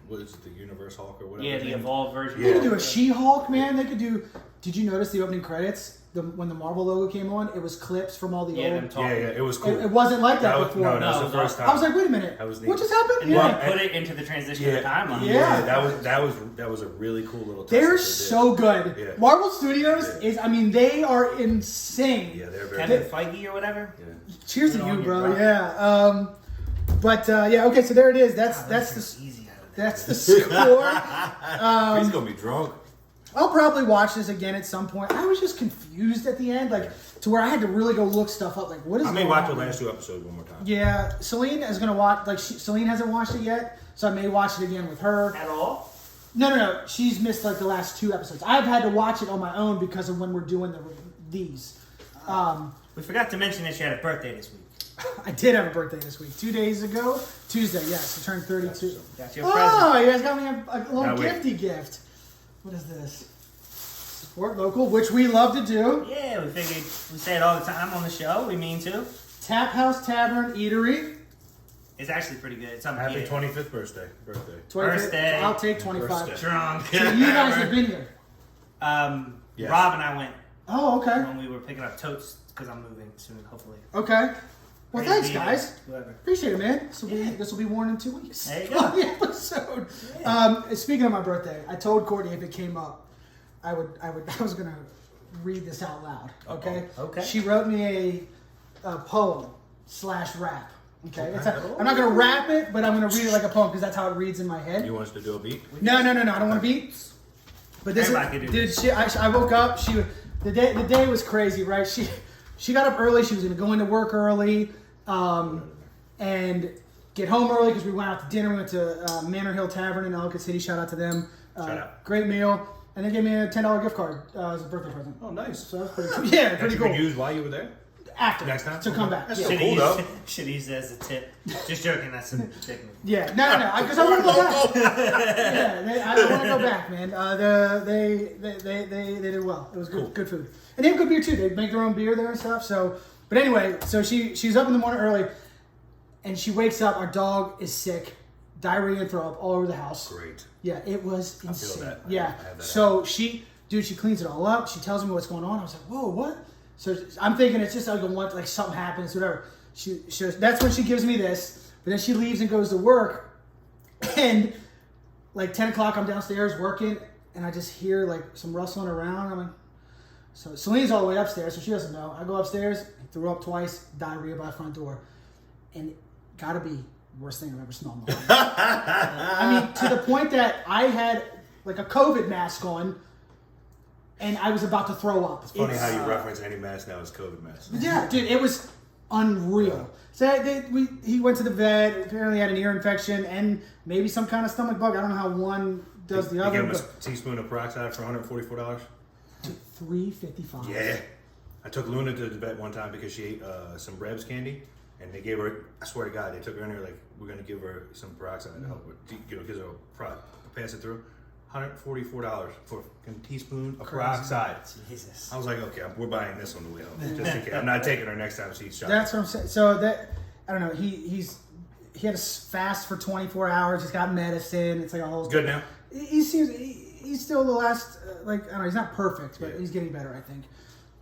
what is it, the Universe Hulk or whatever. Yeah, the evolved version. They could do a She-Hulk, man. They could do. Did you notice the opening credits? When the Marvel logo came on, it was clips from all the old. Yeah, it was cool. It wasn't like that before. No, that was the first time. I was like, wait a minute, what just happened? And then they put it into the transition of the timeline. Yeah, that was a really cool little. They're so good. Yeah. Marvel Studios is. they are insane. Yeah, they're very. Kevin Feige or whatever. Yeah. Cheers to you, bro. Yeah. Okay, so there it is. That's the score. He's gonna be drunk. I'll probably watch this again at some point. I was just confused at the end. to where I had to really go look stuff up. Like, what is I may going watch on? the last 2 episodes one more time. Yeah, Celine is gonna watch. Like, Celine hasn't watched it yet, so I may watch it again with her. At all? No. She's missed like the last 2 episodes. I've had to watch it on my own because of when we're doing these. We forgot to mention that you had a birthday this week. I did have a birthday this week. 2 days ago, Tuesday. Yes, I turned 32. Got your present. Oh, you guys got me a little Now wait. gifty gift. What is this? Support local, which we love to do. Yeah, we figured we say it all the time on the show. We mean to. Tap House Tavern Eatery. It's actually pretty good. It's something Happy here. 25th birthday. 25th. Birthday. I'll take 25. Birthday. Drunk. So you guys have been here. Yes. Rob and I went Oh, okay. when we were picking up totes because I'm moving soon, hopefully. Okay. Well, Great thanks, to be guys. here. Whoever. Appreciate it, man. This will be worn in 2 weeks. There you go. The episode. Speaking of my birthday, I told Courtney if it came up, I was gonna read this out loud. Okay. Okay. She wrote me a poem / rap. Okay. I'm not gonna rap it, but I'm gonna read it like a poem because that's how it reads in my head. You want us to do a beat? No. I don't want to beat. But this Everybody can do is, dude. I woke up. The day was crazy, right? She got up early. She was gonna go into work early, and get home early because we went out to dinner. We went to Manor Hill Tavern in Ellicott City. Shout out to them. Shout out. Great meal, and they gave me a $10 gift card as a birthday present. Oh, nice. So that's pretty cool. Yeah, That pretty you cool. could use while you were there? After Next time? to come back. That's Yeah. so Should cool, though. have used it as a tip. Just joking. That's a dick move. Yeah, no, because I want to go back. Yeah, I want to go back, man. They did well. It was good food, and they have good beer too. They make their own beer there and stuff. So, but anyway, so she's up in the morning early, and she wakes up. Our dog is sick, diarrhea and throw up all over the house. Great. Yeah, it was insane. that. Yeah, I have that so she cleans it all up. She tells me what's going on. I was like, whoa, what? So I'm thinking it's just like something happens, whatever. That's when she gives me this. But then she leaves and goes to work, and like 10 o'clock, I'm downstairs working, and I just hear like some rustling around. I'm like, so Celine's all the way upstairs, so she doesn't know. I go upstairs, threw up twice, diarrhea by the front door, and gotta be worst thing I've ever smelled in my life. I mean, to the point that I had like a COVID mask on, and I was about to throw up. It's funny how you reference any mask now as COVID mask. Yeah, dude, it was unreal. So he went to the vet. Apparently had an ear infection and maybe some kind of stomach bug. I don't know how one does the other. You gave him a teaspoon of peroxide for $144? $355. Yeah. I took Luna to the vet one time because she ate some Rebs candy, and they gave her, I swear to God, they took her in there like, we're going to give her some peroxide to help her, gives her pass it through. $144 for a teaspoon of peroxide. Jesus. I was like, okay, we're buying this on the way home. Just in case. I'm not taking her next time she eats chocolate. That's what I'm saying. So I don't know. He had a fast for 24 hours. He's got medicine. It's like a whole. Good now? He's still the last. I don't know. He's not perfect, but he's getting better, I think.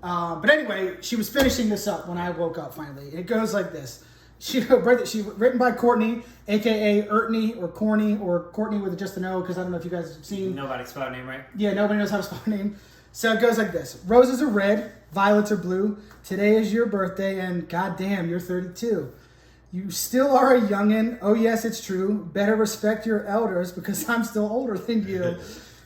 But anyway, she was finishing this up when I woke up finally. It goes like this. She written by Courtney, aka Ertney or Corny or Courtney with just an O, because I don't know if you guys have seen. Nobody spelled her name right. Yeah, nobody knows how to spell her name. So it goes like this: roses are red, violets are blue. Today is your birthday, and goddamn, you're 32. You still are a youngin'. Oh yes, it's true. Better respect your elders because I'm still older than you.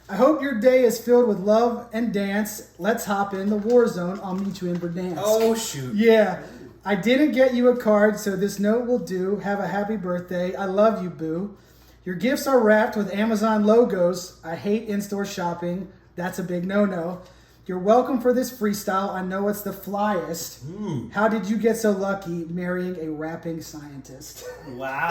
I hope your day is filled with love and dance. Let's hop in the war zone. I'll meet you in Verdansk. Oh, shoot. Yeah. I didn't get you a card, so this note will do. Have a happy birthday. I love you, boo. Your gifts are wrapped with Amazon logos. I hate in-store shopping. That's a big no-no. You're welcome for this freestyle. I know it's the flyest. How did you get so lucky marrying a rapping scientist? Wow.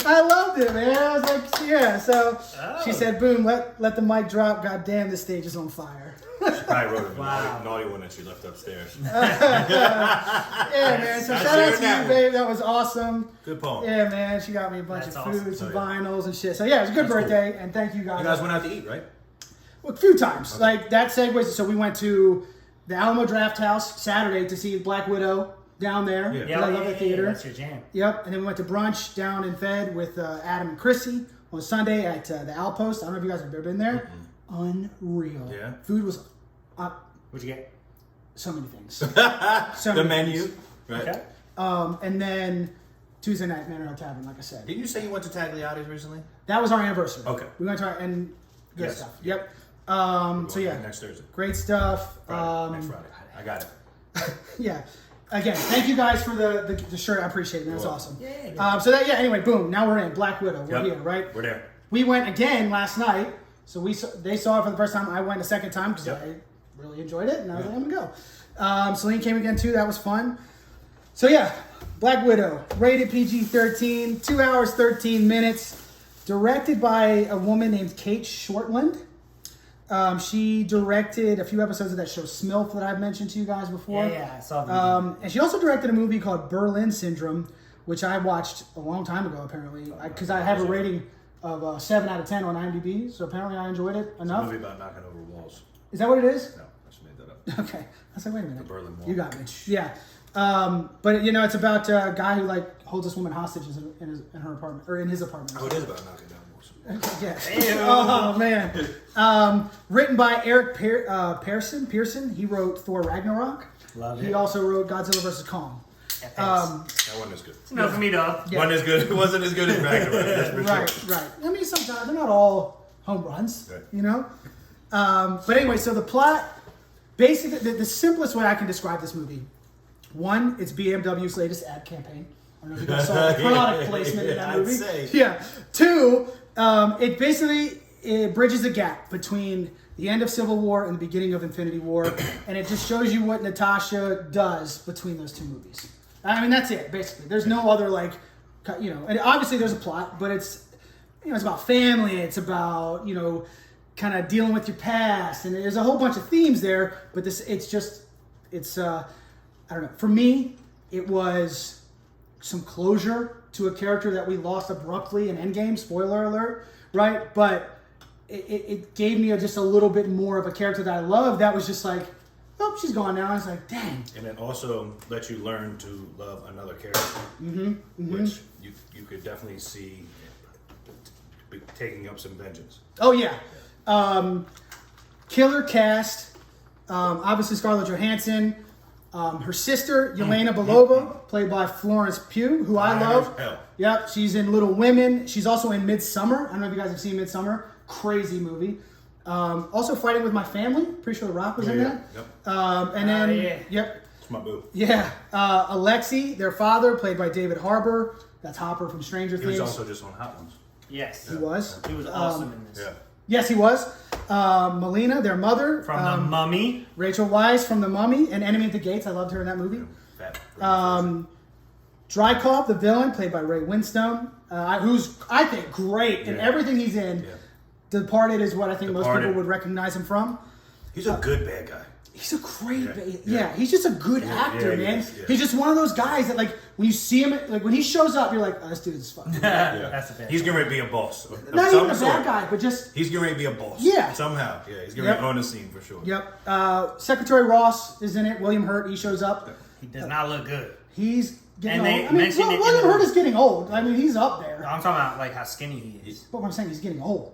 I loved it, man. I was like, yeah. So she said, boom, let the mic drop. God damn, this stage is on fire. She probably wrote a Wow. naughty one that she left upstairs. Yeah, man. So I shout see out her to now. you, babe. That was awesome. Good poem. Yeah, man. She got me a bunch That's of awesome. food, some Oh, yeah. vinyls and shit. So yeah, it was a good That's cool. birthday, and thank you guys. You guys went out to eat, right? Well, a few times. Like that segues. So we went to the Alamo Draft House Saturday to see Black Widow down there. Yeah. 'Cause I love the theater. That's your jam. Yep. And then we went to brunch down in Fed with Adam and Chrissy on Sunday at the Outpost. I don't know if you guys have ever been there. Unreal. Yeah. Food was What'd you get? so many things. The menu, right? Okay. And then Tuesday night, Manor Hill Tavern, like I said. Didn't you say you went to Tagliati's recently? That was our anniversary. Okay. We went to good Yes. stuff. Yep. We're So yeah, next Thursday. great stuff. Friday, next Friday. I got it. Yeah. Again, thank you guys for the shirt. I appreciate it. That's awesome. Yeah. Anyway, boom. Now we're in Black Widow. We're here, right? We're there. We went again last night. So they saw it for the first time. I went a second time because I really enjoyed it, and I was like, I'm gonna go. Celine came again too. That was fun. So yeah, Black Widow, rated PG-13, 2 hours 13 minutes, directed by a woman named Kate Shortland. She directed a few episodes of that show Smilf that I've mentioned to you guys before. Yeah, I saw that. And she also directed a movie called Berlin Syndrome, which I watched a long time ago, apparently, because I have a rating of 7 out of 10 on IMDb, so apparently I enjoyed it enough. It's a movie about knocking over walls. Is that what it is? No, I just made that up. Okay. I was like, wait a minute. The Berlin Wall. You got me. Yeah. But it's about a guy who holds this woman hostage in her apartment, or in his apartment. Oh, it is about knocking down walls. Yeah. Oh man. Written by Eric Pearson. He wrote Thor Ragnarok. Love it. He also wrote Godzilla vs. Kong. That one is good. No, for me though. Yeah. One is good. It wasn't as good as Ragnarok. That's for sure. Right. I mean, sometimes they're not all home runs, Right. But anyway, so the plot, basically, the simplest way I can describe this movie. One, it's BMW's latest ad campaign. I don't know if you guys saw the product placement in that movie. I'd say. Yeah. Two, it bridges the gap between the end of Civil War and the beginning of Infinity War, and it just shows you what Natasha does between those two movies. I mean, that's it, basically. There's no other, and obviously there's a plot, but it's about family, it's about, kind of dealing with your past, and there's a whole bunch of themes there, but I don't know. For me, it was some closure to a character that we lost abruptly in Endgame, spoiler alert, right? But it gave me just a little bit more of a character that I love that was just like, oh, she's gone now. I was like, dang. And it also lets you learn to love another character, which you could definitely see taking up some vengeance. Oh, yeah. Killer cast. Obviously, Scarlett Johansson. Her sister, Yelena Belova, played by Florence Pugh, who I love. Hell. Yep, she's in Little Women. She's also in Midsummer. I don't know if you guys have seen Midsummer. Crazy movie. Also, Fighting with My Family. Pretty sure The Rock was in that. Yep. And then, yeah. It's my boo. Yeah. Alexei, their father, played by David Harbour. That's Hopper from Stranger He Things. was also just on Hot Ones. Yes. He was. He was awesome in this. Yeah. Yes, he was. Melina, their mother. From The Mummy. Rachel Weisz from The Mummy and Enemy at the Gates. I loved her in that movie. Fat. Drykov, the villain, played by Ray Winstone, who's, I think, great in everything he's in. Yeah. Departed is what I think most Departed. people would recognize him from. He's a good bad guy. He's a great, Yeah. he's just a good actor, he man. is, yeah. He's just one of those guys that, when you see him, when he shows up, you're like, oh, this dude is fucking good. That's a bad He's getting ready to be a boss. Not even a bad guy, but just... He's getting ready to be a boss. Yeah. Somehow. Yeah, he's getting ready on the scene for sure. Yep. Secretary Ross is in it. William Hurt, he shows up. He does not look good. He's getting And they old. I mean, mentioned it in William the- Hurt is getting old. I mean, he's up there. I'm talking about how skinny he is. But what I'm saying, he's getting old.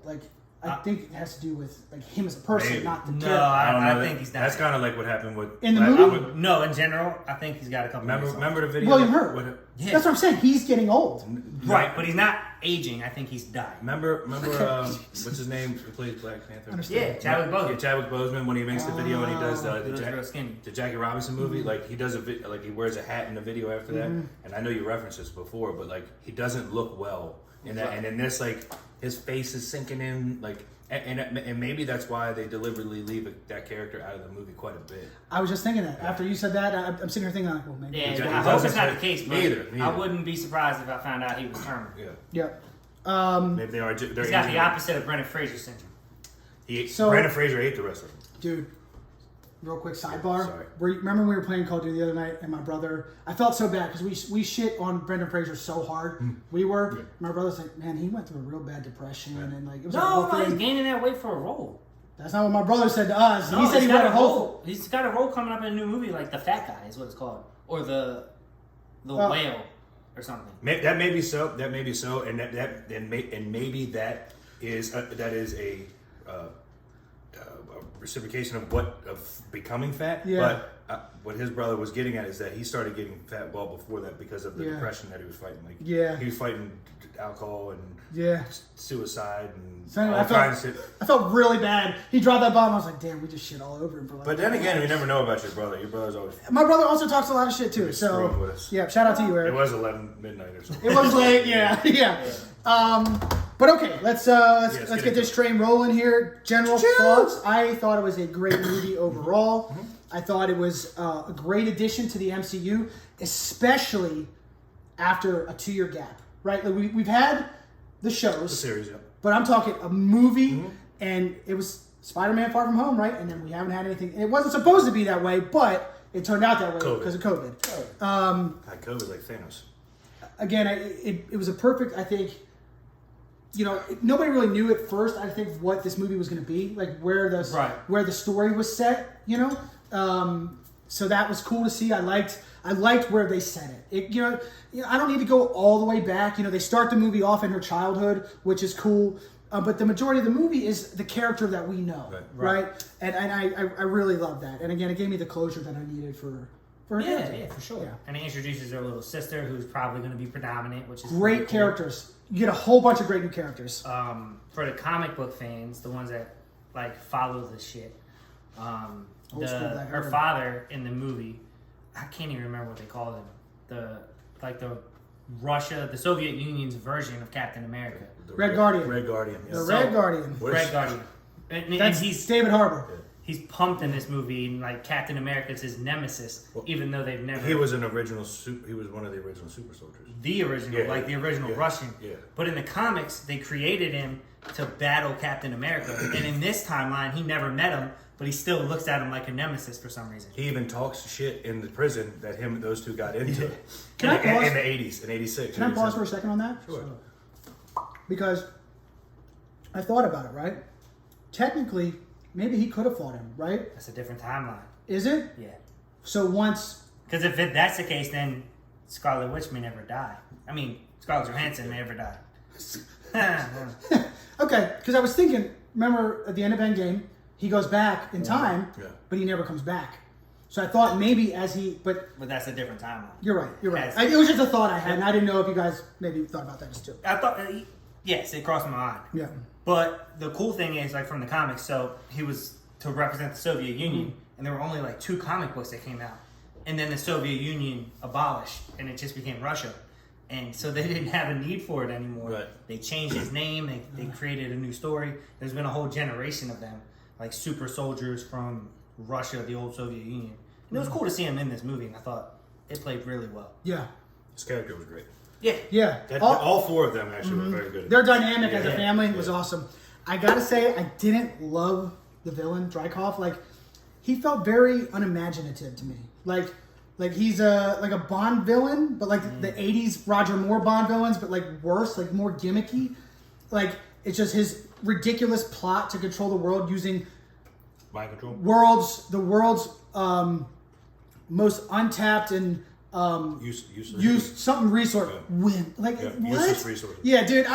I think it has to do with him as a person, Maybe. not the No, character. I think he's not. That's kind of like what happened with In the Black movie? Widow. No, in general, I think he's got a couple. Remember the video? William Hurt. Yeah. That's what I'm saying. He's getting old. Right, but he's not aging. I think he's dying. Remember, what's his name? Who plays Black Panther? Understand. Yeah, Chadwick Boseman. Yeah, Chadwick Boseman when he makes the video and he does He looks real skinny. the Jackie Robinson movie. He does he wears a hat in the video after that. And I know you referenced this before, but he doesn't look well in that. And in this, his face is sinking in, and maybe that's why they deliberately leave that character out of the movie quite a bit. I was just thinking that. After you said that, I'm sitting here thinking, well, maybe. Yeah, He I hope it's doesn't not the fit- case, but neither. I wouldn't be surprised if I found out he was terminal. Yeah. Yeah. Maybe they're He's got the engineering- opposite of Brendan Fraser syndrome. Brandon Fraser ate the rest of them. Dude, real quick sidebar. Sorry. Remember when we were playing Call of Duty the other night, and my brother, I felt so bad because we shit on Brendan Fraser so hard. We were. My brother's like, man, he went through a real bad depression, and it was a No, whole he's thing. gaining that weight for a role. That's not what my brother said to us. No, he said he he's read got a a whole. role. He's got a role coming up in a new movie, like The Fat Guy is what it's called, or the Whale, or something. That may be so. That may be so, and maybe that is a reciprocation of becoming fat. Yeah. But what his brother was getting at is that he started getting fat well before that because of the depression that he was fighting. Like, he was fighting alcohol and suicide and all kinds of shit. I felt really bad. He dropped that bomb. I was like, damn, we just shit all over him. For like but then again, you never know about your brother. Your brother's always... My brother also talks a lot of shit too. So, yeah, shout out to you, Eric. It was 11 midnight or something. It was late, yeah. But okay, let's get this train rolling here. General thoughts. I thought it was a great movie overall. I thought it was a great addition to the MCU, especially after a 2-year gap. Right? Like we've had the shows, the series, but I'm talking a movie, and it was Spider-Man: Far From Home, right? And then we haven't had anything. And it wasn't supposed to be that way, but it turned out that way because of COVID. COVID like Thanos. Again, it was a perfect, I think, nobody really knew at first, I think, what this movie was going to be, like where the story was set, so that was cool to see. I liked where they set it. I don't need to go all the way back. They start the movie off in her childhood, which is cool. But the majority of the movie is the character that we know, right? And I really love that. And again, it gave me the closure that I needed for her. Yeah, for sure. Yeah. And it introduces her little sister, who's probably going to be predominant, which is great cool. Characters. You get a whole bunch of great new characters. For the comic book fans, the ones that follow this shit, her father in the movie, I can't even remember what they called him. The Soviet Union's version of Captain America. Red Guardian. Red Guardian. Yes. Red Guardian. Red Guardian. And he's David Harbour. Yeah. He's pumped in this movie, and Captain America's his nemesis, even though they've never. He was an original. He was one of the original super soldiers. The original, the original Russian. Yeah. But in the comics, they created him to battle Captain America, and in this timeline, he never met him, but he still looks at him like a nemesis for some reason. He even talks shit in the prison that those two got into. Can I pause? In the 80s, in 86. Can I pause for a second on that? Sure. Because I thought about it, right? Technically, maybe he could have fought him, right? That's a different timeline. Is it? Yeah. So once... Because if that's the case, then Scarlet Witch may never die. I mean, Scarlett Johansson may never die. Okay, because I was thinking, remember at the end of Endgame, he goes back in time, but he never comes back. So I thought maybe But that's a different timeline. You're right. It was just a thought I had, and I didn't know if you guys maybe thought about that just too. I thought... Yes, it crossed my mind. Yeah. But the cool thing is, from the comics, so he was to represent the Soviet Union, and there were only 2 comic books that came out. And then the Soviet Union abolished, and it just became Russia. And so they didn't have a need for it anymore. Right. They changed his name, they created a new story. There's been a whole generation of them, super soldiers from Russia, the old Soviet Union. And it was cool to see him in this movie, and I thought it played really well. Yeah. His character was great. Yeah. All 4 of them actually were very good. Their dynamic as a family was awesome. I gotta say, I didn't love the villain, Dreykov. He felt very unimaginative to me. He's a Bond villain, but the 80s Roger Moore Bond villains, but worse, more gimmicky. It's just his ridiculous plot to control the world using mind control. The world's most untapped and use something resource. Wind. What? Useless resources. Yeah, dude.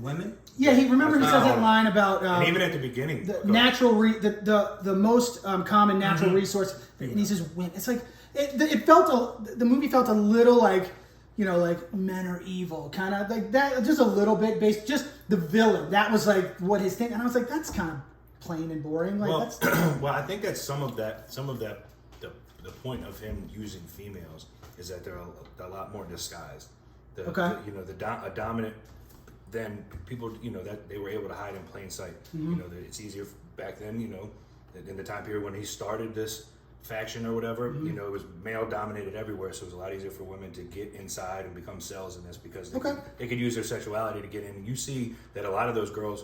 Women? Yeah, he says that line about and even at the beginning, the natural the most common natural resource, and he says wind. It's the movie felt a little men are evil, kind of that, just a little bit based, just the villain. That was what his thing, and I was that's kind of plain and boring. Well, I think that's some of that. The point of him using females is that they're a lot more disguised. A dominant. Then people, that they were able to hide in plain sight. It's easier back then. In the time period when he started this faction or whatever, it was male dominated everywhere, so it was a lot easier for women to get inside and become cells in this because they could use their sexuality to get in. And you see that a lot of those girls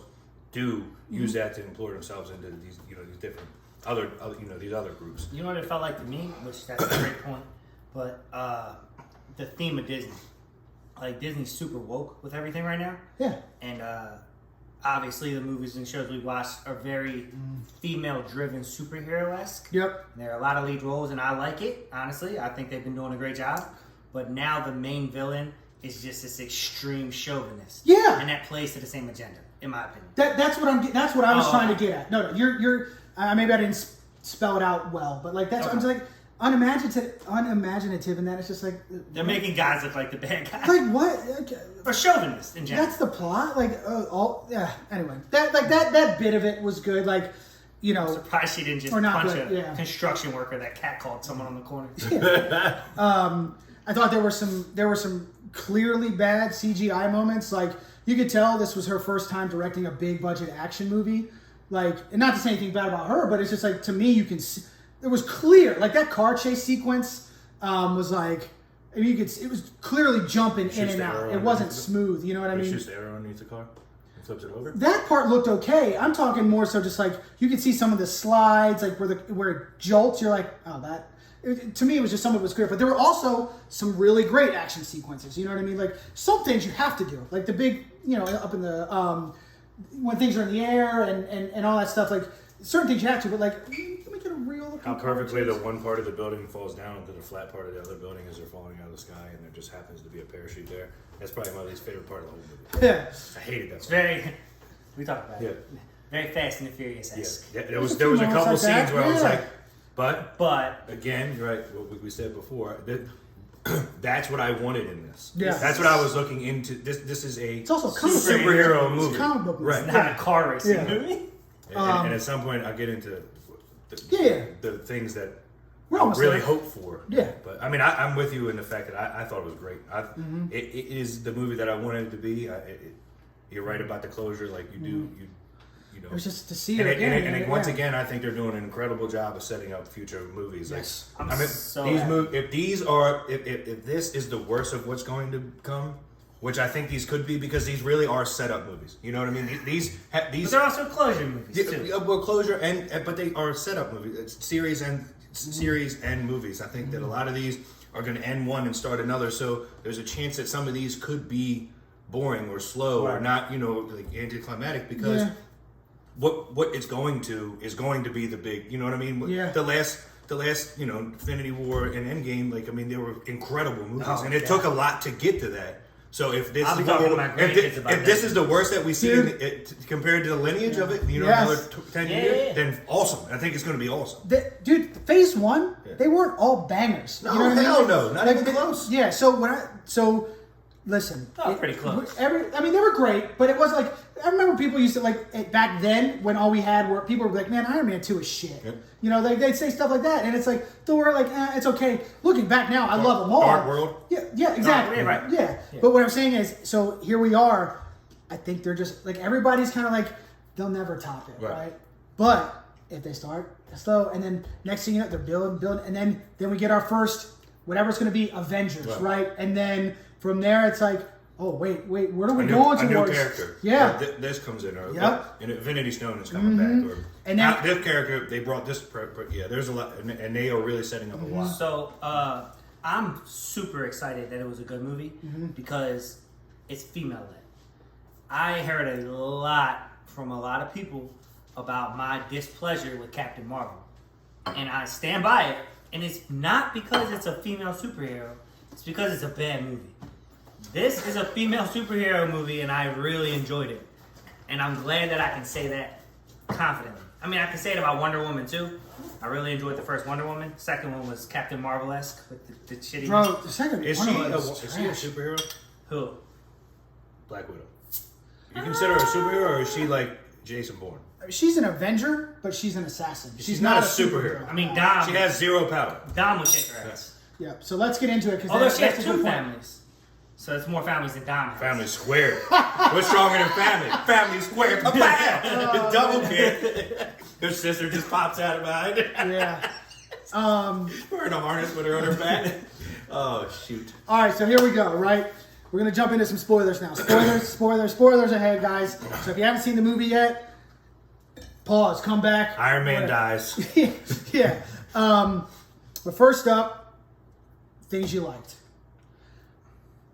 do use that to implore themselves into these, these different these other groups. You know what it felt like to me, which that's a great point, but the theme of Disney. Disney's super woke with everything right now. Yeah. And obviously the movies and shows we watch are very female-driven, superhero-esque. Yep. There are a lot of lead roles, and I like it, honestly. I think they've been doing a great job. But now the main villain is just this extreme chauvinist. Yeah. And that plays to the same agenda. in my opinion. That's what I was trying to get at. No, you're maybe I didn't spell it out well, but like that's what I'm just like unimaginative, and that it's just like they're making guys look like the bad guys. Like what? Or chauvinists in general. That's the plot. Like Anyway, that bit of it was good. Like, you know, surprised she didn't just punch a construction worker that catcalled someone on the corner. Yeah. I thought there were some clearly bad CGI moments. Like, you could tell this was her first time directing a big budget action movie. Like, and not to say anything bad about her, but it's just like, to me, you can see it was clear. Like, that car chase sequence was like, I mean, it was clearly jumping in and out. It wasn't smooth. You know what I mean? He shoots the arrow underneath the car and flips it over. That part looked okay. I'm talking more so just like you could see some of the slides, like where it jolts. You're like, oh, that. To me, it was just some of it was clear, but there were also some really great action sequences. You know what I mean? Like, some things you have to do, like the big, you know, up in the when things are in the air and all that stuff. Like, certain things you have to, but like, let me get a real. How perfectly the one part of the building falls down into the flat part of the other building as they're falling out of the sky, and there just happens to be a parachute there. That's probably my least favorite part of the whole movie. Yeah, I hated that. It's very. We talked about it. Yeah. Very Fast and the Furious-esque. Yeah. There was a couple scenes where I was like, but again, you're right. What we said before. That's what I wanted in this. Yeah. That's what I was looking into. This is a it's also a comic superhero movie. It's a comic book movie. Right. It's not a car racing movie. And at some point, I'll get into the things that We're I almost really there. hope for. Yeah. But I mean, I'm with you in the fact that I thought it was great. It is the movie that I wanted it to be. You're right about the closure. Like, you do, you know. It was just to see it again. And once again, I think they're doing an incredible job of setting up future movies. Yes. Like, if this is the worst of what's going to come, which I think these could be, because these really are setup movies. You know what I mean? These But they're also closure movies too. Well, closure but they are setup movies. It's series and movies. I think that a lot of these are going to end one and start another. So there's a chance that some of these could be boring or slow or not, like anticlimactic, because what it's going to is going to be the big, you know what I mean? Yeah. The last, Infinity War and Endgame, like, I mean, they were incredible movies, and it took a lot to get to that. So if this this is the worst that we see compared to the lineage of it, another 10 years, then awesome. I think it's going to be awesome. Dude, Phase 1, they weren't all bangers. No, you know what hell I mean? no, not even close. Yeah, listen. Pretty close. They were great, but it was like, I remember people used to, like, back then, when all we had were, people were like, man, Iron Man 2 is shit. Yep. They'd say stuff like that, and it's like, Thor, like, it's okay. Looking back now, I love them all. Dark World? Yeah, exactly. Right. Yeah. But what I'm saying is, so here we are, I think they're just, like, everybody's kind of like, they'll never top it, right? But if they start slow, and then next thing you know, they're building, and then we get our first, whatever it's going to be, Avengers, right? And then from there, it's like, oh, wait, where are we going towards? A new character. Yeah. This comes in. Yep. And Infinity Stone is coming back. And then, this character, they brought this. There's a lot. And they are really setting up a lot. So, I'm super excited that it was a good movie because it's female-led. I heard a lot from a lot of people about my displeasure with Captain Marvel. And I stand by it. And it's not because it's a female superhero. It's because it's a bad movie. This is a female superhero movie, and I really enjoyed it. And I'm glad that I can say that confidently. I mean, I can say it about Wonder Woman, too. I really enjoyed the first Wonder Woman. Second one was Captain Marvel-esque with the shitty... Bro, the second is she a superhero? Who? Black Widow. You consider her a superhero, or is she like Jason Bourne? She's an Avenger, but she's an assassin. She's not a superhero. I mean, Dom... She has zero power. Dom would kick her ass. Yeah, so let's get into it. Although she has two families. So it's more families than Dom has. Family squared. What's stronger than family? Family squared. Bam! Double kick. Her sister just pops out of behind. Yeah. We're in a harness with her on her back. Oh, shoot. All right, so here we go, right? We're going to jump into some spoilers now. Spoilers ahead, guys. So if you haven't seen the movie yet, pause, come back. Iron Man dies. Yeah. But first up, things you liked.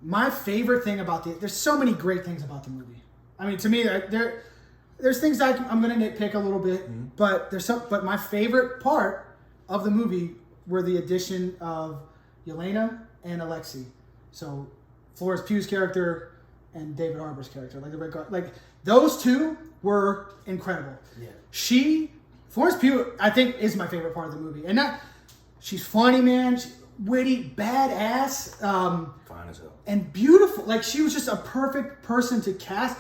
My favorite thing about there's so many great things about the movie. I mean, to me, there's things I'm going to nitpick a little bit, but but my favorite part of the movie were the addition of Yelena and Alexei. So Florence Pugh's character and David Harbour's character, like the red guard, like Those two were incredible. Yeah. Florence Pugh, I think, is my favorite part of the movie. And she's funny, man. She's witty, badass. Fine as hell. And beautiful. Like, she was just a perfect person to cast.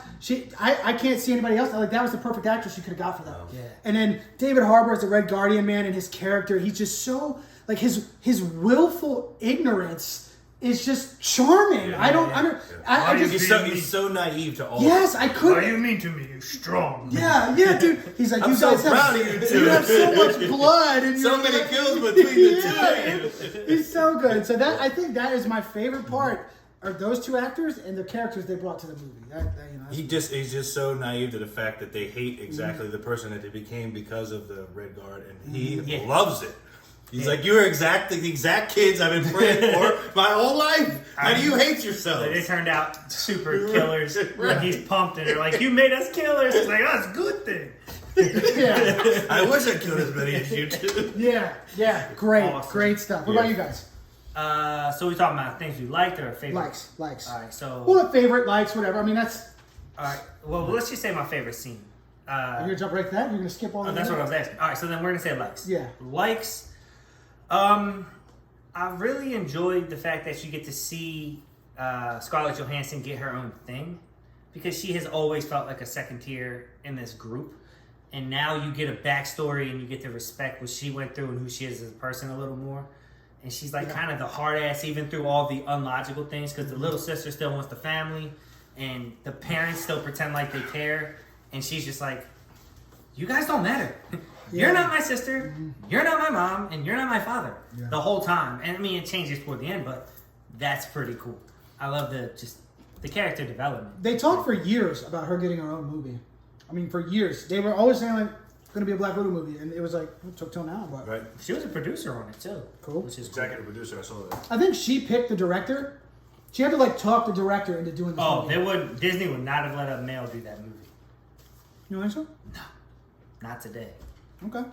I can't see anybody else. Like, that was the perfect actress you could have got for that. Yeah. And then David Harbour as the Red Guardian, man, and his character, he's just so, like, his willful ignorance is just charming. He's so naive to all. Yes, I could. What do you mean to me? You're strong. Yeah, dude. He's like, I'm you so guys proud of you two. You have so much blood, and So many kills between the two. He's so good. So I think that is my favorite part. Are those two actors and the characters they brought to the movie. He's just so naive to the fact that they hate exactly the person that they became because of the Red Guard, and he loves it. He's like, you're the exact kids I've been praying for my whole life. How do you hate yourself? They turned out super killers. When he's pumped, and they're like, "You made us killers." He's like, "Oh, it's a good thing." Yeah. I wish I killed as many as you too. Yeah. Great stuff. What about you guys? So we talking about things we liked or favorite? Likes. All right. So. Well, favorite, likes, whatever. I mean, that's. All right. Well, let's just say my favorite scene. You're gonna jump right to that? You're gonna skip all that? That's what I was asking. All right. So then we're gonna say likes. Yeah. Likes. I really enjoyed the fact that you get to see Scarlett Johansson get her own thing, because she has always felt like a second tier in this group, and now you get a backstory and you get to respect what she went through and who she is as a person a little more. And she's like kind of the hard ass even through all the unlogical things, because the little sister still wants the family and the parents still pretend like they care, and she's just like, you guys don't matter. You're not my sister, you're not my mom, and you're not my father the whole time. And I mean, it changes toward the end, but that's pretty cool. I love the character development. They talked for years about her getting her own movie. I mean, for years. They were always saying, like, going to be a Black Widow movie, and it was like, it took till now. But Right. She was a producer on it too. Cool. Which is Executive producer, I saw that. I think she picked the director. She had to, like, talk the director into doing this movie. Disney would not have let a male do that movie. You think so? No, not today. Okay.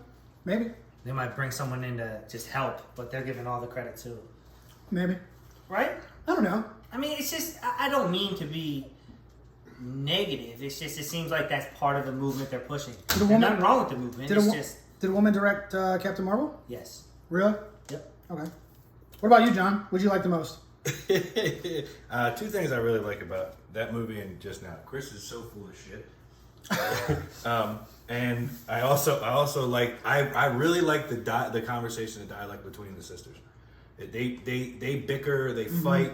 Maybe. They might bring someone in to just help, but they're giving all the credit to. Maybe. Right? I don't know. I mean, it's just, I don't mean to be negative. It's just, it seems like that's part of the movement they're pushing. There's nothing wrong with the movement. Did a woman direct Captain Marvel? Yes. Really? Yep. Okay. What about you, John? What did you like the most? Two things I really like about that movie and just now. Chris is so full of shit. And I also like I really like the conversation, the dialogue between the sisters. They bicker, they fight.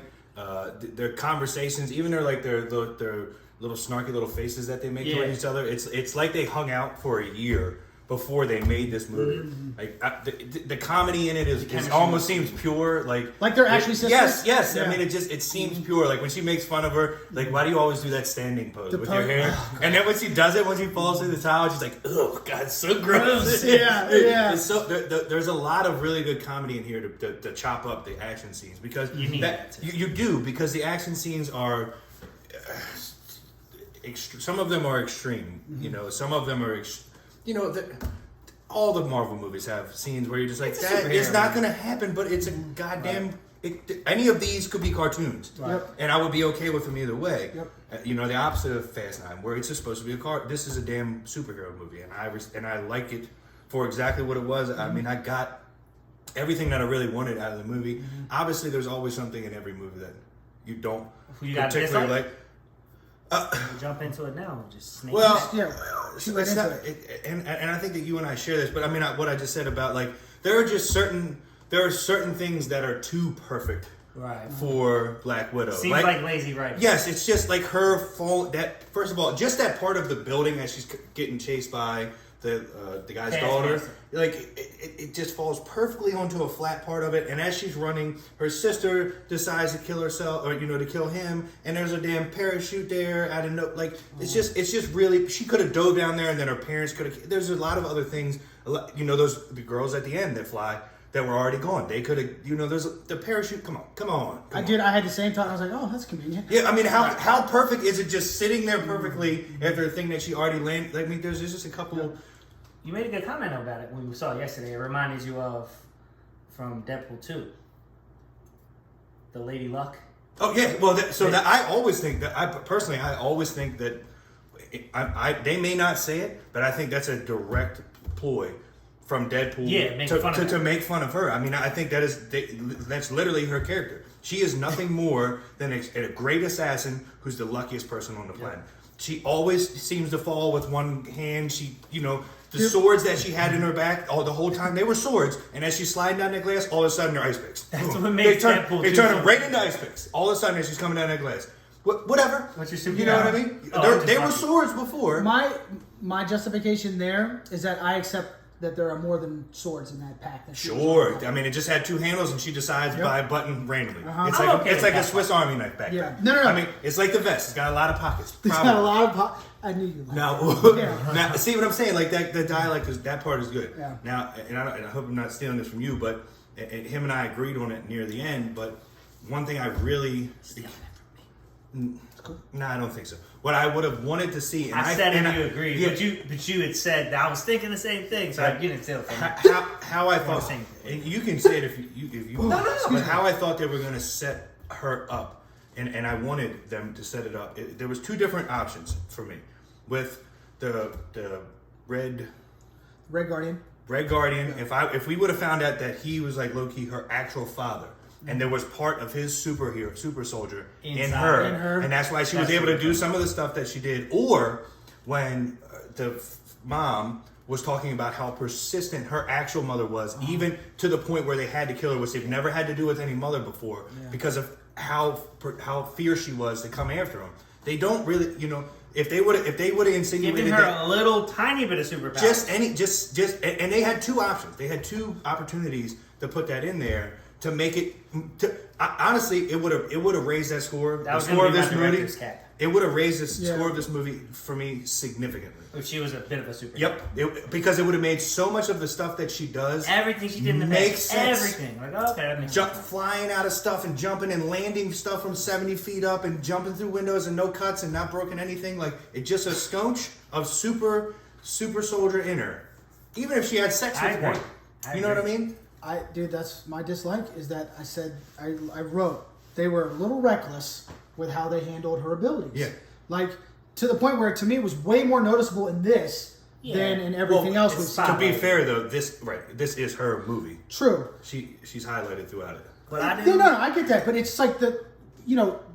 Their conversations, even their little snarky little faces that they make toward each other. It's like they hung out for a year before they made this movie. Like the comedy in it is almost seems pure. Like they're actually sisters. Yes. Yeah. I mean, it seems pure. Like when she makes fun of her, like, why do you always do that standing pose with your hair? And then when she does it, when she falls through the towel, she's like, oh God, it's so gross. Yeah. It's so there's a lot of really good comedy in here to chop up the action scenes, because you do, because the action scenes are. Some of them are extreme, some of them are, all the Marvel movies have scenes where you're just like, that is not going to happen, but it's a goddamn, any of these could be cartoons. Right. And I would be okay with them either way. Yep. The opposite of Fast 9, where it's just supposed to be a car. This is a damn superhero movie, and I like it for exactly what it was. I mean, I got everything that I really wanted out of the movie. Obviously, there's always something in every movie that you don't particularly like. Jump into it now. Just snake. Well, It's not, and I think that you and I share this, but I mean, what I just said about, like, there are certain things that are too perfect for Black Widow. Seems like lazy writing. Yes, it's just like her fault. That, first of all, just that part of the building as she's getting chased by the guy's daughter, like it just falls perfectly onto a flat part of it. And as she's running, her sister decides to kill herself, or to kill him. And there's a damn parachute there. I don't know, like it's just really, she could have dove down there, and then her parents could have. There's a lot of other things, the girls at the end that fly that were already gone. They could have, there's the parachute. Come on. I had the same thought. I was like, oh, that's convenient. Yeah, I mean, how perfect is it just sitting there perfectly after a thing that she already landed? I mean, there's just a couple. You made a good comment about it when we saw it yesterday. It reminded you of from Deadpool 2, the Lady Luck. Oh yeah, well, I always think that I always think that they may not say it, but I think that's a direct ploy from Deadpool to make fun of her. I mean, I think that's literally her character. She is nothing more than a great assassin who's the luckiest person on the planet. She always seems to fall with one hand. The swords that she had in her back the whole time, they were swords. And as she's sliding down that glass, all of a sudden they're ice picks. That's what makes Deadpool. They turn them right into ice picks. All of a sudden as she's coming down that glass. Whatever. What's your superpower? You know what I mean? They were swords before. My justification there is that I accept that there are more than swords in that pack. Sure. I mean, it just had two handles, and she decides to buy a button randomly. Uh-huh. It's like a Swiss Army knife backpack. Yeah. No. I mean, it's like the vest. It's got a lot of pockets. It's got a lot of pockets. I knew you. Now, see what I'm saying? Like the dialect, that part is good. Yeah. Now, and I hope I'm not stealing this from you, but him and I agreed on it near the end. But one thing I really Stealing it from me. No, I don't think so. What I would have wanted to see, and I said you agreed, yeah, but you had said that I was thinking the same thing, so I didn't steal it from you. how I thought, and you can say it if you want, but how I thought they were going to set her up, and I wanted them to set it up. There was two different options for me with the Red Guardian. If we would have found out that he was like Loki, her actual father. And there was part of his super soldier in her, and that's why she was able to do some of the stuff that she did. Or when the mom was talking about how persistent her actual mother was, even to the point where they had to kill her, which they've never had to do with any mother before, because of how fierce she was to come after him. They don't really, if they would have insinuated giving her a little tiny bit of superpower, and they had two options. They had two opportunities to put that in there. To make it, honestly, it would have raised that score. That the was score of this my movie. director's cap. It would have raised the score of this movie for me significantly. But she was a bit of a superhero. Yep, because it would have made so much of the stuff that she does. Everything she did in the makes sense. Everything. Like, okay, that makes sense. Flying out of stuff and jumping and landing stuff from 70 feet up and jumping through windows and no cuts and not broken anything. Like, it's just a sconch of super soldier in her. Even if she had sex with one. You know what I mean? Dude, that's my dislike, is that I said, I wrote, they were a little reckless with how they handled her abilities. Yeah. Like, to the point where, to me, it was way more noticeable in this than in everything else we've seen. To be fair, though, this is her movie. True. She's highlighted throughout it. But I didn't. No, I get that, but it's like the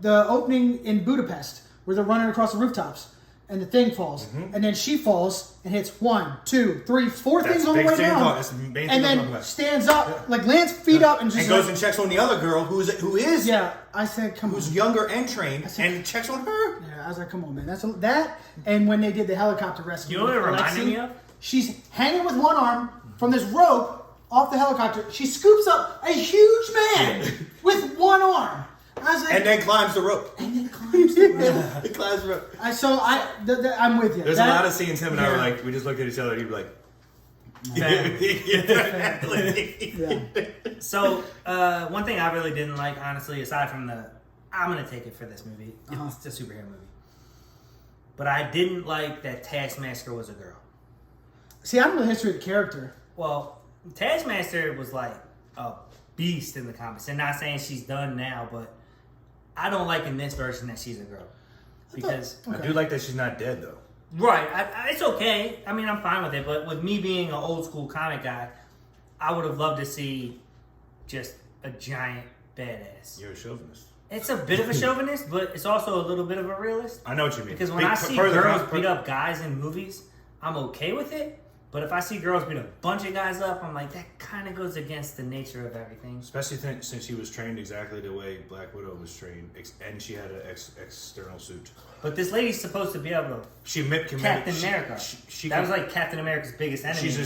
opening in Budapest, where they're running across the rooftops. And the thing falls, and then she falls and hits 1, 2, 3, 4 things all the way down, and then stands up, like lands feet up, and just goes and checks on the other girl who is. Yeah, I said, come on. Who's younger and trained, and checks on her. Yeah, I was like, come on, man, that. And when they did the helicopter rescue, You know what it reminded me of? She's hanging with one arm from this rope off the helicopter. She scoops up a huge man with one arm. I was like, and then climbs the rope. It climbs the rope. I'm with you. There's a lot of scenes him and I were like, we just looked at each other and he'd be like, So, one thing I really didn't like, honestly, aside from I'm going to take it for this movie. It's a superhero movie. But I didn't like that Taskmaster was a girl. See, I don't know the history of the character. Well, Taskmaster was like a beast in the comics. And not saying she's done now, but I don't like in this version that she's a girl. Because I do like that she's not dead, though. Right. It's okay. I mean, I'm fine with it. But with me being an old school comic guy, I would have loved to see just a giant badass. You're a chauvinist. It's a bit of a chauvinist, but it's also a little bit of a realist. I know what you mean. Because when I see girls beat up guys in movies, I'm okay with it. But if I see girls beat a bunch of guys up, I'm like, that kind of goes against the nature of everything. Especially since she was trained exactly the way Black Widow was trained, and she had an external suit. But this lady's supposed to be able to Captain America. That was like Captain America's biggest enemy. She's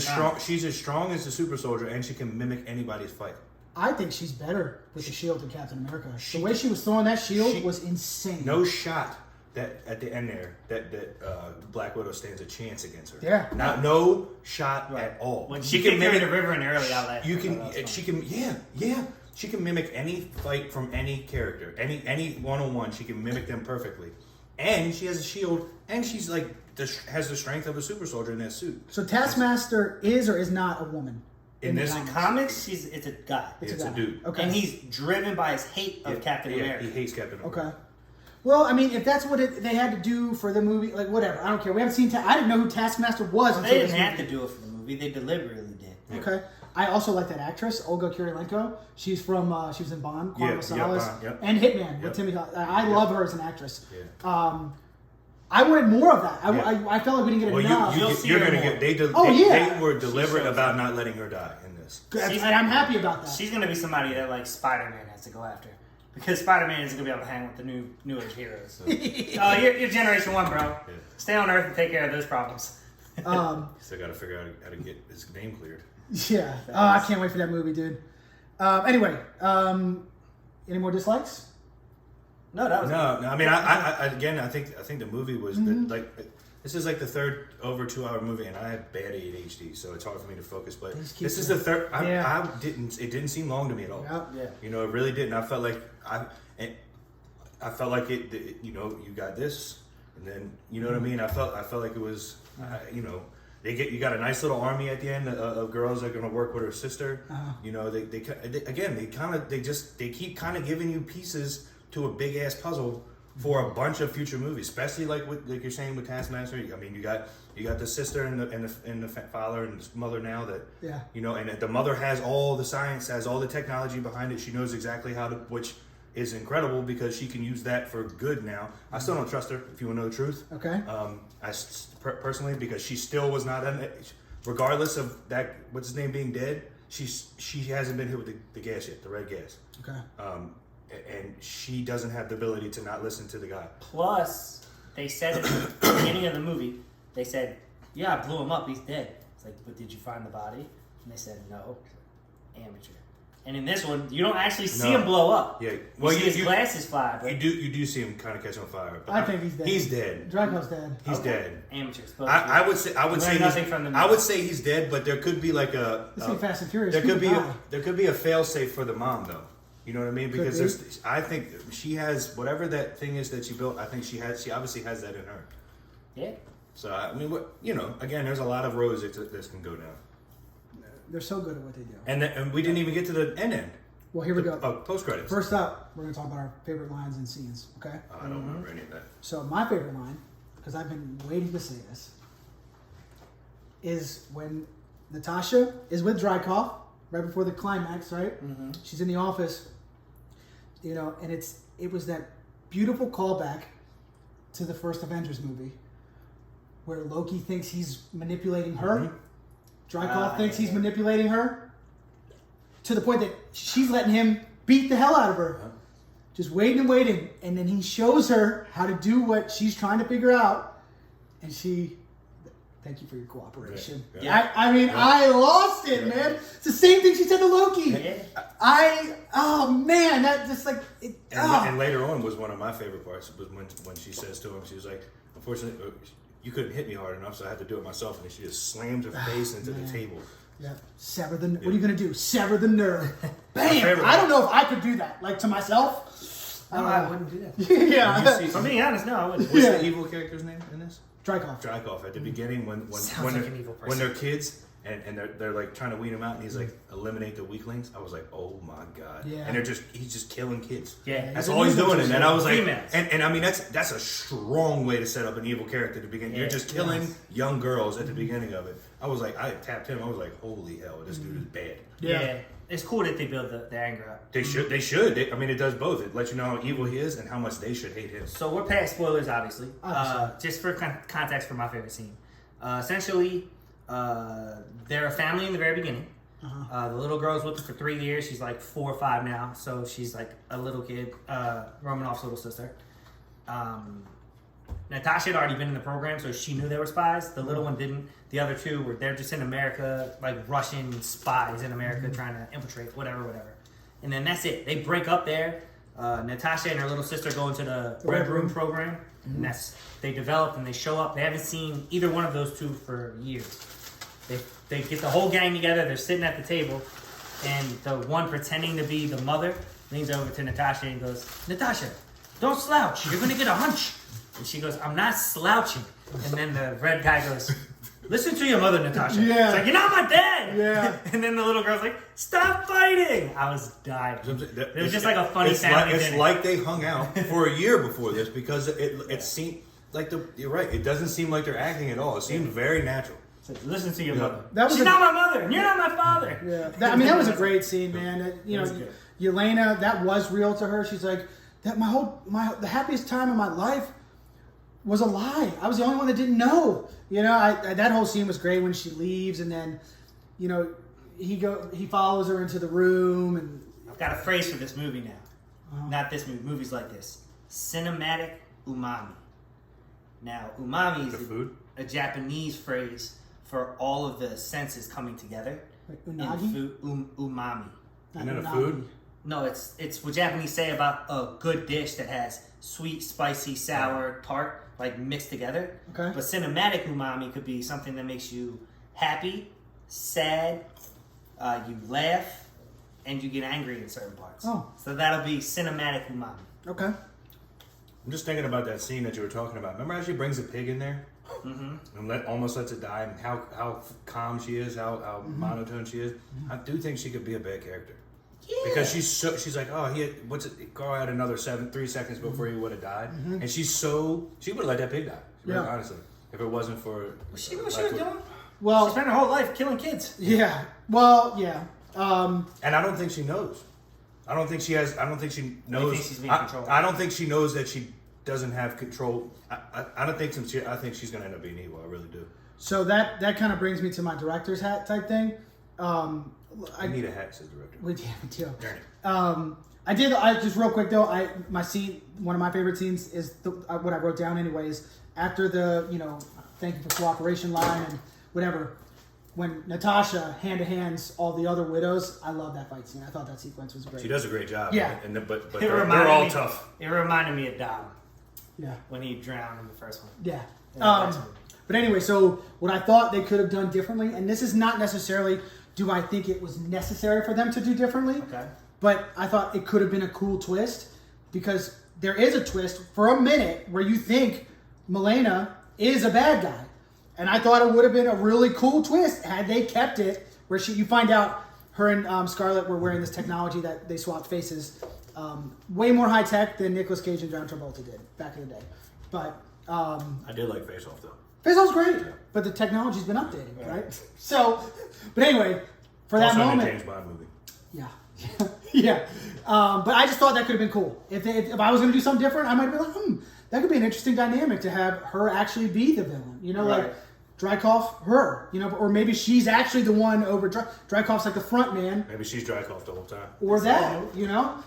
as strong as the super soldier, and she can mimic anybody's fight. I think she's better with the shield than Captain America. The way she was throwing that shield was insane. No shot that at the end there that Black Widow stands a chance against her. Yeah. No shot at all. When she can mimic the river in the early outlet. She can mimic any fight from any character, any one-on-one. She can mimic them perfectly, and she has a shield, and she's like has the strength of a super soldier in that suit. So Taskmaster is or is not a woman? In this comics, it's a guy. It's a dude. Okay. And he's driven by his hate of Captain America. He hates Captain America. Okay. Well, I mean, if that's what they had to do for the movie, like whatever, I don't care. We haven't seen. I didn't know who Taskmaster was. Well, until they didn't this have movie. to do it for the movie. They deliberately did. Okay. I also like that actress, Olga Kurylenko. She's from. She was in Bond, Quantum of Solace, Bond, yep. and Hitman with Yep. Timothy. I love her as an actress. Yeah. I wanted more of that. Yeah. I felt like we didn't get Well, enough. you're going to get. They were deliberate about not letting her die in this. And I'm happy about that. She's gonna be somebody that like Spider-Man has to go after, because Spider-Man isn't gonna be able to hang with the new age heroes. So. You're Generation 1, bro. Yeah. Stay on Earth and take care of those problems. Still got to figure out how to get his name cleared. Yeah. I can't wait for that movie, dude. Anyway, any more dislikes? No, that was No. I mean, I think the movie was like this is like the third over 2 hour movie, and I have bad ADHD, so it's hard for me to focus. But this is the third. It didn't seem long to me at all. Yeah. You know, it really didn't. I felt like I felt like it. You know, you got this, and then you know what I mean. I felt like it was. You know, you got a nice little army at the end of girls that are going to work with her sister. You know, they keep kind of giving you pieces to a big ass puzzle for a bunch of future movies, especially like you're saying with Taskmaster. I mean, you got the sister and the father and the mother now that you know, and the mother has all the science, has all the technology behind it. She knows exactly how to, which is incredible because she can use that for good now. I still don't trust her, if you want to know the truth. Okay. Personally, because she still was not regardless of that what's his name being dead. She hasn't been hit with the gas yet, the red gas. Okay. And she doesn't have the ability to not listen to the guy. Plus, they said at the beginning of the movie, they said, "Yeah, I blew him up. He's dead." It's like, "But did you find the body?" And they said, "No, amateur." And in this one, you don't actually see him blow up. Yeah, well, you see his glasses fly. But you do see him kind of catch on fire. But I think he's dead. He's dead. Draco's dead. He's dead. Amateurs. I would say he's dead, but there could be like This ain't Fast and Furious. There could be a fail-safe for the mom though. You know what I mean? Because I think she has whatever that thing is that she built. I think she obviously has that in her. Yeah. So I mean, again, there's a lot of roads that this can go down. They're so good at what they do. And we didn't even get to the end. Well, here we go. Post credits. First up, we're going to talk about our favorite lines and scenes. Okay. I don't remember any of that. So my favorite line, because I've been waiting to say this, is when Natasha is with Dreykov right before the climax. Right. Mm-hmm. She's in the office. You know, and it was that beautiful callback to the first Avengers movie, where Loki thinks he's manipulating her. Mm-hmm. Dreykov thinks he's manipulating her to the point that she's letting him beat the hell out of her. Huh? Just waiting and waiting. And then he shows her how to do what she's trying to figure out. And thank you for your cooperation. Yeah. I lost it, man. It's the same thing she said to Loki. Yeah. Oh man, that just like... And later on was one of my favorite parts, was when she says to him, she was like, unfortunately... You couldn't hit me hard enough, so I had to do it myself. And she just slammed her face into the table. Yeah. What are you going to do? Sever the nerve. Bam! I don't know if I could do that. Like, to myself. I wouldn't do that. Yeah. For being honest, no, I wouldn't. What's the evil character's name in this? Dreykov. At the beginning, when they're kids and they're like trying to weed him out, and he's like, eliminate the weaklings. I was like, oh my god. Yeah. And he's just killing kids. Yeah. That's all he's doing. And I was like, females. and I mean that's a strong way to set up an evil character at the beginning. You're just killing young girls at the beginning of it. I was like, I tapped him. I was like, holy hell, this dude is bad. Yeah. It's cool that they build the anger up. They should. I mean, it does both. It lets you know how evil he is and how much they should hate him. So we're past spoilers, obviously. Just for context for my favorite scene. Essentially, they're a family in the very beginning. The little girl's with them for 3 years. She's like 4 or 5 now, so she's like a little kid. Romanoff's little sister. Natasha had already been in the program, so she knew they were spies. The little one didn't. The other two they're just in America, like Russian spies in America trying to infiltrate, whatever. And then that's it. They break up there. Natasha and her little sister go into the Red Room program. And they develop and they show up. They haven't seen either one of those two for years. They get the whole gang together. They're sitting at the table. And the one pretending to be the mother leans over to Natasha and goes, "Natasha, don't slouch. You're going to get a hunch." And she goes, "I'm not slouching." And then the red guy goes, listen to your mother, Natasha. Yeah. It's like, you're not my dad. Yeah. And then the little girl's like, stop fighting. I was dying. It was just like a funny family It's dinner. like they hung out for a year before this because it seemed like you're right. It doesn't seem like they're acting at all. It seemed very natural. It's like, listen to your mother. She's not my mother, and you're not my father. Yeah, that was a great scene, man. was good. Yelena, that was real to her. She's like, that the happiest time of my life was a lie. I was the only one that didn't know. That whole scene was great when she leaves, and then, he follows her into the room, and I've got a phrase for this movie now. Not this movie. Movies like this: cinematic umami. Now, umami is food? a Japanese phrase for all of the senses coming together. like In unagi. food, umami. Isn't that a Unagi. food? No, it's what Japanese say about a good dish that has sweet, spicy, sour, tart, like mixed together. Okay. But cinematic umami could be something that makes you happy, sad, you laugh, and you get angry in certain parts. Oh. So that'll be cinematic umami. Okay. I'm just thinking about that scene that you were talking about. Remember how she brings a pig in there? Mm-hmm. And almost lets it die, and how calm she is, how monotone she is. I do think she could be a bad character. Yeah. Because she's like, oh, Carl had another 3 seconds before he would have died. And she would have let that pig die. Yeah. Honestly. If it wasn't for... She knew what she was doing. Well, She spent her whole life killing kids. yeah. Well, yeah. And I don't think she knows. I don't think she knows. You think she's being controlled? I don't think she knows that she doesn't have control. I don't think I think she's going to end up being evil. I really do. So that kind of brings me to my director's hat type thing. I need a hat, says director. We do. Darn it. I just real quick though. One of my favorite scenes is what I wrote down anyways. After the thank you for cooperation line and whatever. When Natasha hand to hands all the other widows, I love that fight scene. I thought that sequence was great. She does a great job. Yeah. But It they're reminded all me- tough. It reminded me of Dom Yeah. when he drowned in the first one. Yeah. that's what- But anyway, so what I thought they could have done differently, and this is not necessarily do I think it was necessary for them to do differently, Okay. but I thought it could have been a cool twist because there is a twist for a minute where you think Milena is a bad guy. And I thought it would have been a really cool twist had they kept it where you find out her and Scarlett were wearing this technology that they swapped faces. Way more high tech than Nicolas Cage and John Travolta did back in the day. But I did like Face Off though. Face Off's great, but the technology's been updated, right? So, but anyway, for that Also in a moment, James Bond movie. yeah, yeah. But I just thought that could have been cool. If I was going to do something different, I might be like, that could be an interesting dynamic to have her actually be the villain. Right. Like Dreykov, her. Or maybe she's actually the one over Dreykov's like the front man, Maybe she's Dreykov the whole time. or that.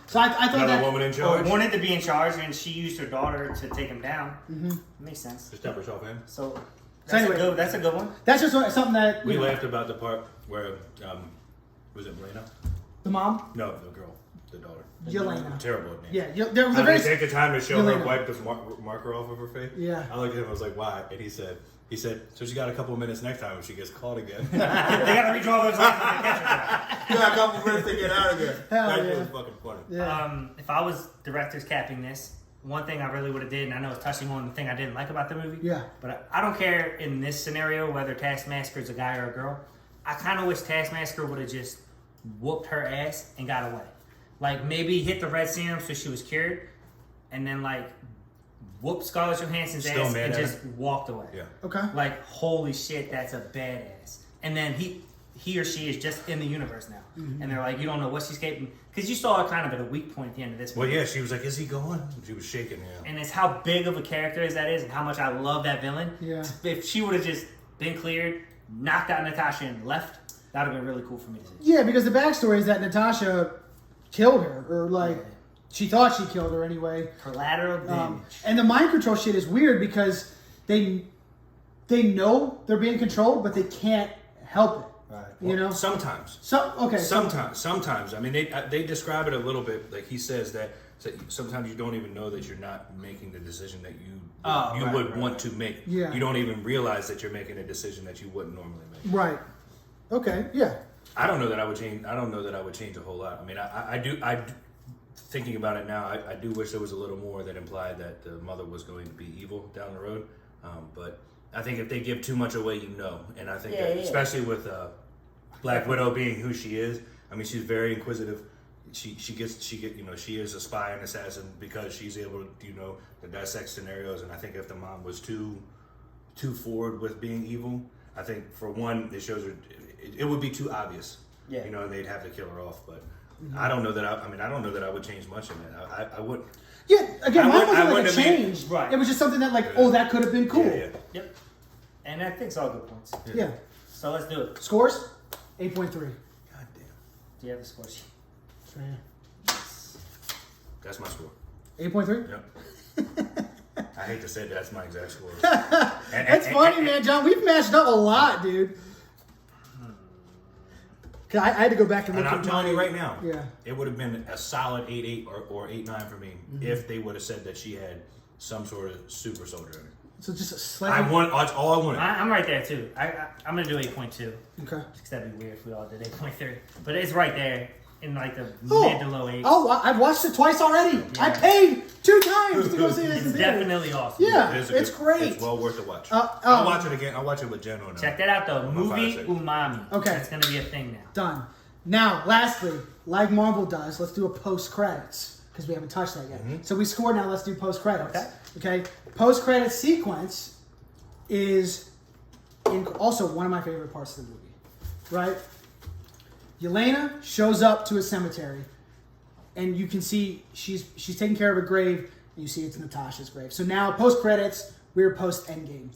So I thought Another that. woman in Or charge. wanted to be in charge, and she used her daughter to take him down. Mm-hmm. Makes sense. To step herself in. So anyway. that's a good one. That's just something that We laughed about the part where was it Milena? the mom, No, the girl, the daughter. Yelena. Terrible name. Yeah, there was a How very. they take the time to show her Yelena. wipe the marker off of her face? Yeah. I looked at him, I was like, why? And he said, so she got a couple of minutes next time if she gets caught again. They got to redraw those lines when they catch her. You got a couple minutes to get out of there. Hell That yeah. was fucking funny. Yeah. If I was director's capping this, one thing I really would have did, and I know it's touching on the thing I didn't like about the movie. Yeah. But I don't care in this scenario whether Taskmaster is a guy or a girl. I kind of wish Taskmaster would have just whooped her ass and got away. Like maybe hit the red serum so she was cured, and then like whooped Scarlett Johansson's Still ass mad and at just walked away. Yeah. Okay. Like holy shit, that's a badass. And then he or she is just in the universe now, Mm-hmm. and they're like, you don't know what she's capable. Because you saw her kind of at a weak point at the end of this Well, movie. yeah, she was like, is he going? She was shaking, yeah. And it's how big of a character that is, and how much I love that villain. Yeah. If she would have just been cleared, knocked out Natasha, and left, that would have been really cool for me to see. Yeah, because the backstory is that Natasha killed her, or like she thought she killed her anyway. Collateral damage. And the mind control shit is weird because they know they're being controlled, but they can't help it. Right. Sometimes. Sometimes. I mean, they describe it a little bit. Like he says that sometimes you don't even know that you're not making the decision that you would want to make. Yeah. You don't even realize that you're making a decision that you wouldn't normally make. Right. Okay. Yeah. I don't know that I would change. I don't know that I would change a whole lot. I mean, I do. Thinking about it now, I do wish there was a little more that implied that the mother was going to be evil down the road. But I think if they give too much away, and I think that Yeah. especially with Black Widow being who she is, I mean, she's very inquisitive. She is a spy and assassin because she's able to dissect scenarios. And I think if the mom was too forward with being evil, I think for one, it shows her it would be too obvious. Yeah. And they'd have to kill her off. But I don't know that. I don't know that I would change much in it. I wouldn't. Yeah, again, mine wasn't like a wouldn't have made- change. Right. It was just something that that could have been cool. Yeah. Yep. And I think it's all good points. Yeah. So let's do it. Scores? 8.3. God damn. Do you have the scores? It's right here. That's my score. 8.3? Yep. I hate to say that's my exact score. That's funny, man, John. We've matched up a lot, dude. 'Cause I had to go back and look And I'm at telling you my- right now, Yeah. it would have been a solid 8-8 or 8-9 for me if they would have said that she had some sort of super soldier in it. So just a I slightly. want all I wanted. I'm right there too. I'm gonna do 8.2. Okay. Because that'd be weird if we all did 8.3. But it's right there in like the Oh. mid to low 8. Oh, I've watched it twice already. I paid 2 times to go see this. It's in theater. definitely awesome. Yeah, It is it's great. It's well worth a watch. I'll I'll watch it again. I'll watch it with Jen on. Check that out though. On my Movie Fire Stick. Umami. Okay. That's gonna be a thing now. Done. Now, lastly, like Marvel does, let's do a post credits because we haven't touched that yet. So we scored. Now let's do post credits. Okay. Post credit sequence is also one of my favorite parts of the movie. Right. Yelena shows up to a cemetery, and you can see she's taking care of a grave, and you see it's Natasha's grave. So now post credits, we're post Endgame.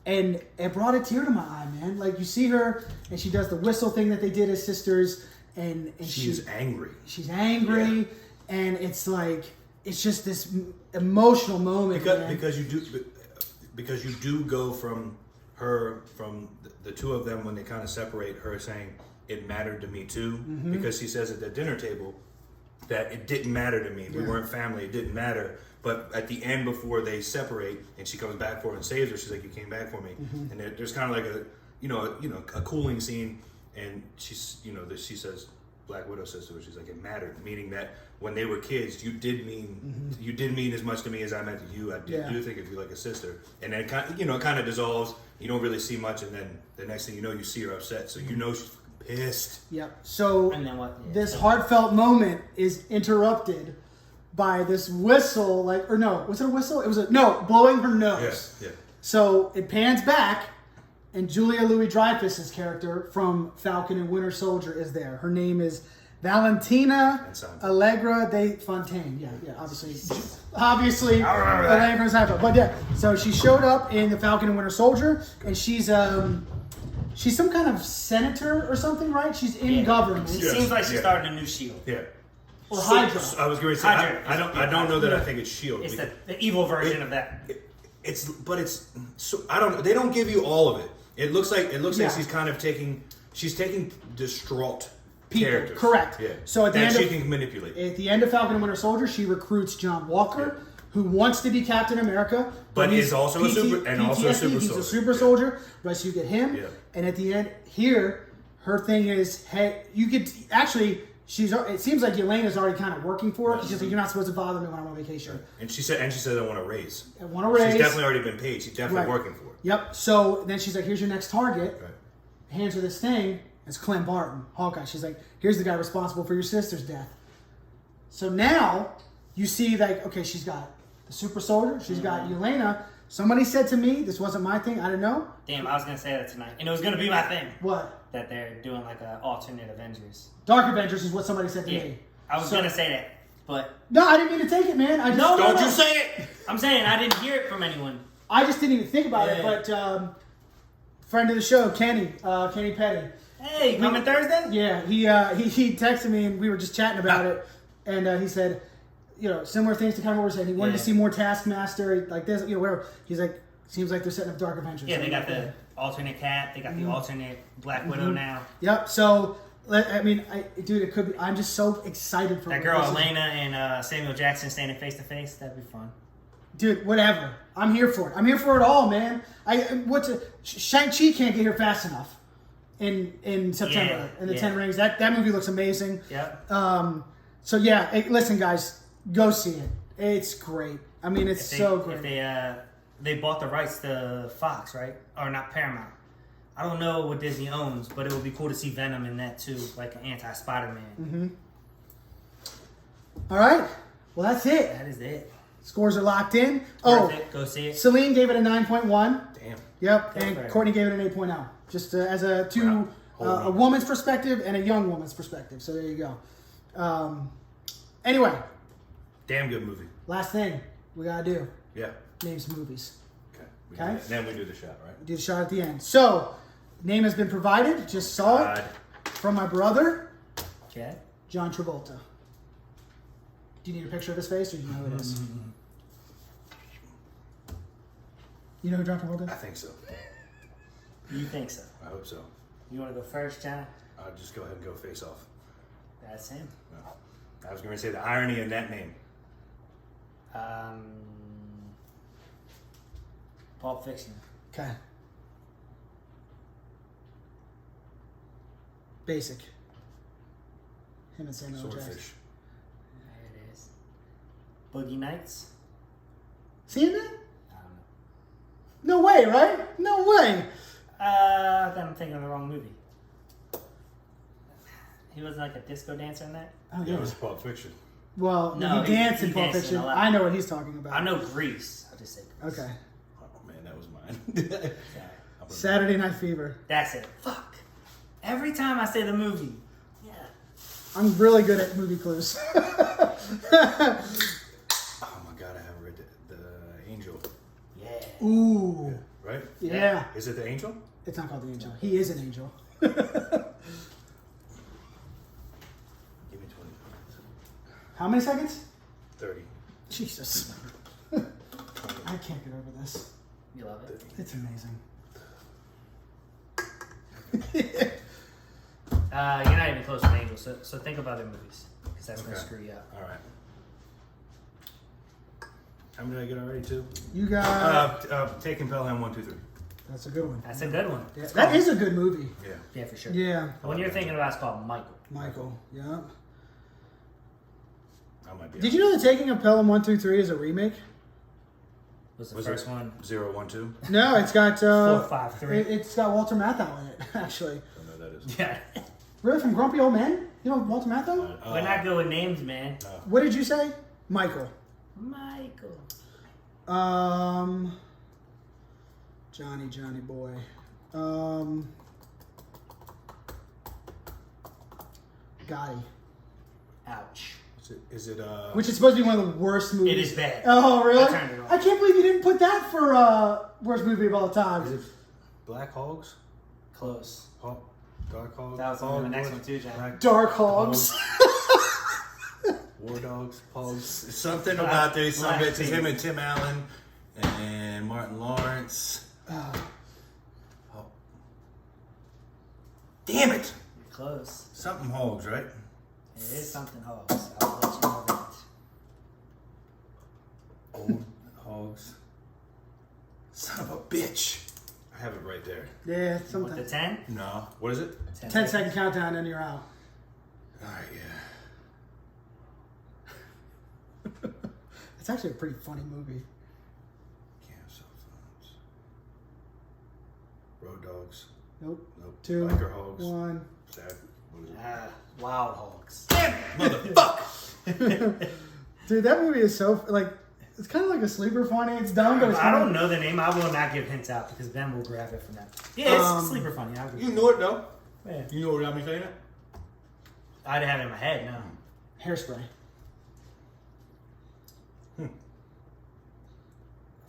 And it brought a tear to my eye, man. Like, you see her, and she does the whistle thing that they did as sisters, and She's angry. She's angry, and it's like, it's just this emotional moment, man. Because you do go from the two of them when they kind of separate, her saying it mattered to me too, because she says at the dinner table that it didn't matter to me. We weren't family. It didn't matter. But at the end, before they separate, and she comes back for her and saves her, she's like, "You came back for me." And there's kind of like a cooling scene, and she says, Black Widow says to her, she's like, "It mattered," meaning that when they were kids, you did mean as much to me as I meant to you. I do think of you like a sister. And then it kind of dissolves. You don't really see much, and then the next thing you know, you see her upset, so she's pissed. Yep. So And then what? Yeah, this so- heartfelt moment is interrupted by this whistle, was it a whistle? It was blowing her nose. Yeah. So it pans back, and Julia Louis-Dreyfus's character from Falcon and Winter Soldier is there. Her name is Valentina Allegra de Fontaine. Yeah, obviously, Allegra Seinfeld. But yeah, so she showed up in the Falcon and Winter Soldier, and she's some kind of senator or something, right? She's in government. It seems like she's starting a new shield. Yeah. Or Hydra. I was going to say, Hydra. I don't know that I think it's Shield. It's the evil version of that. I don't know. They don't give you all of it. It looks like Yeah. she's kind of taking distraught People, characters. correct. Yeah. So at the end she of- can manipulate. At the end of Falcon and Winter Soldier, she recruits John Walker, who wants to be Captain America, But he's is also a super PTSD, he's soldier. a super Yeah. soldier. Right, so you get him, Yeah. and at the end here, her thing is, hey, you could actually. It seems like Yelena's already kind of working for her because she's like, "You're not supposed to bother me when I'm on vacation." And she said, I want a raise. I want a raise. She's definitely already been paid. She's definitely Right. working for it. Yep. So then she's like, "Here's your next target." Right. Hands her this thing. It's Clint Barton, Hawkeye. She's like, "Here's the guy responsible for your sister's death." So now you see, like, okay, she's got the super soldier. She's got Yelena. Somebody said to me, this wasn't my thing. I didn't know. Damn, I was gonna say that tonight, and it was gonna be my thing. What? That they're doing like an alternate Avengers. Dark Avengers is what somebody said to Yeah, me. I was gonna say that, but No, I didn't mean to take it, man. I just Don't you say it! I'm saying I didn't hear it from anyone. I just didn't even think about it. Yeah. But friend of the show, Kenny Petty. Hey, coming Thursday? Yeah, he texted me and we were just chatting about it, and he said, similar things to kind of what we're saying. He wanted to see more Taskmaster, like this, whatever. He's like, seems like they're setting up Dark Avengers. Yeah, they got the alternate Cat. They got the alternate Black Widow now. Yep. So, I mean, dude, it could be. I'm just so excited for That what girl this is. Elena and Samuel Jackson standing face to face. That'd be fun. Dude, whatever. I'm here for it. I'm here for it all, man. Shang-Chi can't get here fast enough in September. Yeah, And the yeah. 10 Rings. That movie looks amazing. Yep. So yeah, listen, guys, go see it. It's great. I mean, it's so If great. they they bought the rights to Fox, right? Or not Paramount. I don't know what Disney owns, but it would be cool to see Venom in that too, like an anti-Spider-Man. All right. Well, that's it. That is it. Scores are locked in. Worth it. Go see it. Celine gave it a 9.1. Damn. Yep. Go And for it. Courtney gave it an 8.0. Just as a Wow. a woman's perspective and a young woman's perspective. So there you go. Anyway, Damn good movie. last thing we got to do. Yeah. Name some movies. Okay. Okay. Then we do the shot, right? Do the shot at the end. So, name has been provided. Just saw it from my brother, Okay. John Travolta. Do you need a picture of his face, or do you know who it is? You know who John Travolta I is? think so. You think so? I hope so. You want to go first, John? I'll just go ahead and go face off. That's him. No. I was going to say the irony in that name. Pulp Fiction. Okay. Basic. Him and Samuel L. Jackson. Swordfish. There it is. Boogie Nights. Seen that? I don't know. No way, right? No way. Then I'm thinking of the wrong movie. He wasn't like a disco dancer in that? Oh, Yeah, yeah. it was Pulp Fiction. Well, No, he danced in he Pulp danced in Fiction. a lot. I know what he's talking about. I know Grease. I'll just say Grease. Okay. Oh, man, that was mine. Sorry. Saturday Night Fever. That's it. Fuck. Every time I say the movie. Yeah. I'm really good at movie clues. Oh, my God, I haven't read the Angel. Yeah. Ooh. Right? Yeah. Is it the Angel? It's not called the Angel. He is an angel. Give me 20 minutes. How many seconds? 30. Jesus. I can't get over this. You love it? It's amazing. You're not even close to Angel, so think of other movies. Because that's going to Okay. screw you up. All right. How many did I get already, too? You got... Taking Pelham 1, 2, 3. That's a good one. That's a good one. Yeah, It's that called- is a good movie. Yeah. Yeah, for sure. Yeah. The one you're thinking about is called Michael. Michael. Yeah. I might be. Did you know The Taking of Pelham 1, 2, 3 is a remake? Was the Was first it one 0, 1, 2? No, it's got... 4, 5, 3? It's got Walter Matthau in it, actually. I don't know who that is. Yeah. Really, from Grumpy Old Men? You know Walter Matthau? We're not good with names, man. What did you say? Michael. Michael. Johnny boy. Gotti. Ouch. Is it Which is supposed to be one of the worst movies. It is bad. Oh, really? I turned it off. I can't believe you didn't put that for worst movie of all time. Is it Black Hogs? Close. Dark Hogs? That was on the next Hog one too, John. Black Dark Hogs. War Dogs, Hogs. Something about this. Some Black it's him Team. and Tim Allen and Martin Lawrence. Oh. Damn it! You're close. Something Hogs, right? It is something Hogs. I'll let you know that. Old Hogs. Son of a bitch. I have it right there. Yeah, With the sometimes. 10? No. What is it? 10-second countdown and you're out. Alright, yeah. It's actually a pretty funny movie. Camp cell phones. Road Dogs. Nope. Nope. 2, Biker Hogs. 1. Sad. What is it? Wild Hogs. Motherfuck! Dude, that movie is so it's kind of like a sleeper funny. It's dumb, but it's I funny. don't know the name. I will not give hints out because Ben will grab it from that. Yeah, it's sleeper funny. I'll give You it. know it though. Yeah. You know what I'm saying? It. I didn't have it in my head, no. Hairspray.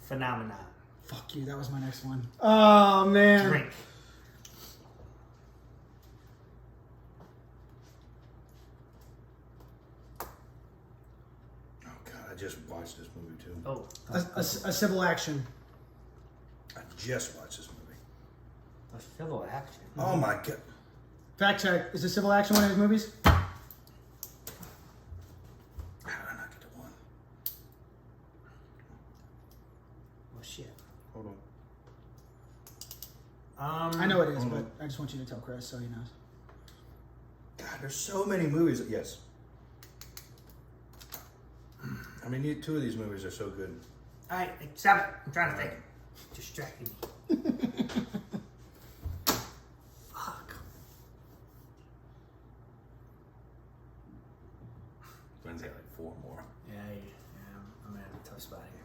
Phenomenon. Fuck you. That was my next one. Oh man. Drink. Oh god, I just watched this movie too. Oh. A civil action. I just watched this movie. A civil action. Oh my god. Fact check. Is a civil action one of his movies? How did I not get to one? Oh shit. Hold on. I know it is, hold but on. I just want you to tell Chris so he knows. God, there's so many movies. Yes. I mean, two of these movies are so good. Alright, stop it. I'm trying to think. Distracting me. Fuck. Ben's got like 4 more. Yeah, I'm at a tough spot here.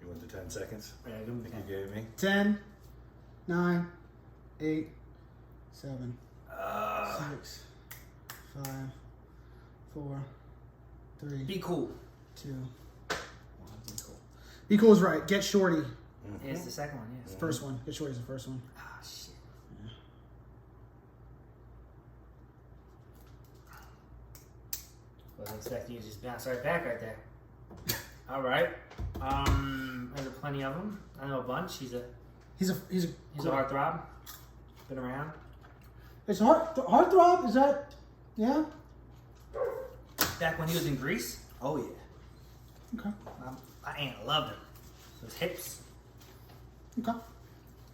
You want the 10 seconds? Yeah, give me I the think you gave me. 10, 9, 8, 7, 6, 5, 4, 3, Be cool. 2, 1. Be cool. Be cool is right. Get Shorty. It's the second one, yes. First one. Get Shorty's the first one. Ah, shit. Wasn't expecting you to just bounce right back right there. All right. There's plenty of them. I know a bunch. He's a heartthrob. Been around. It's heartthrob. Is that? Yeah. Back when he was in Greece. Oh yeah. Okay. My aunt loved him. Those hips. Okay. All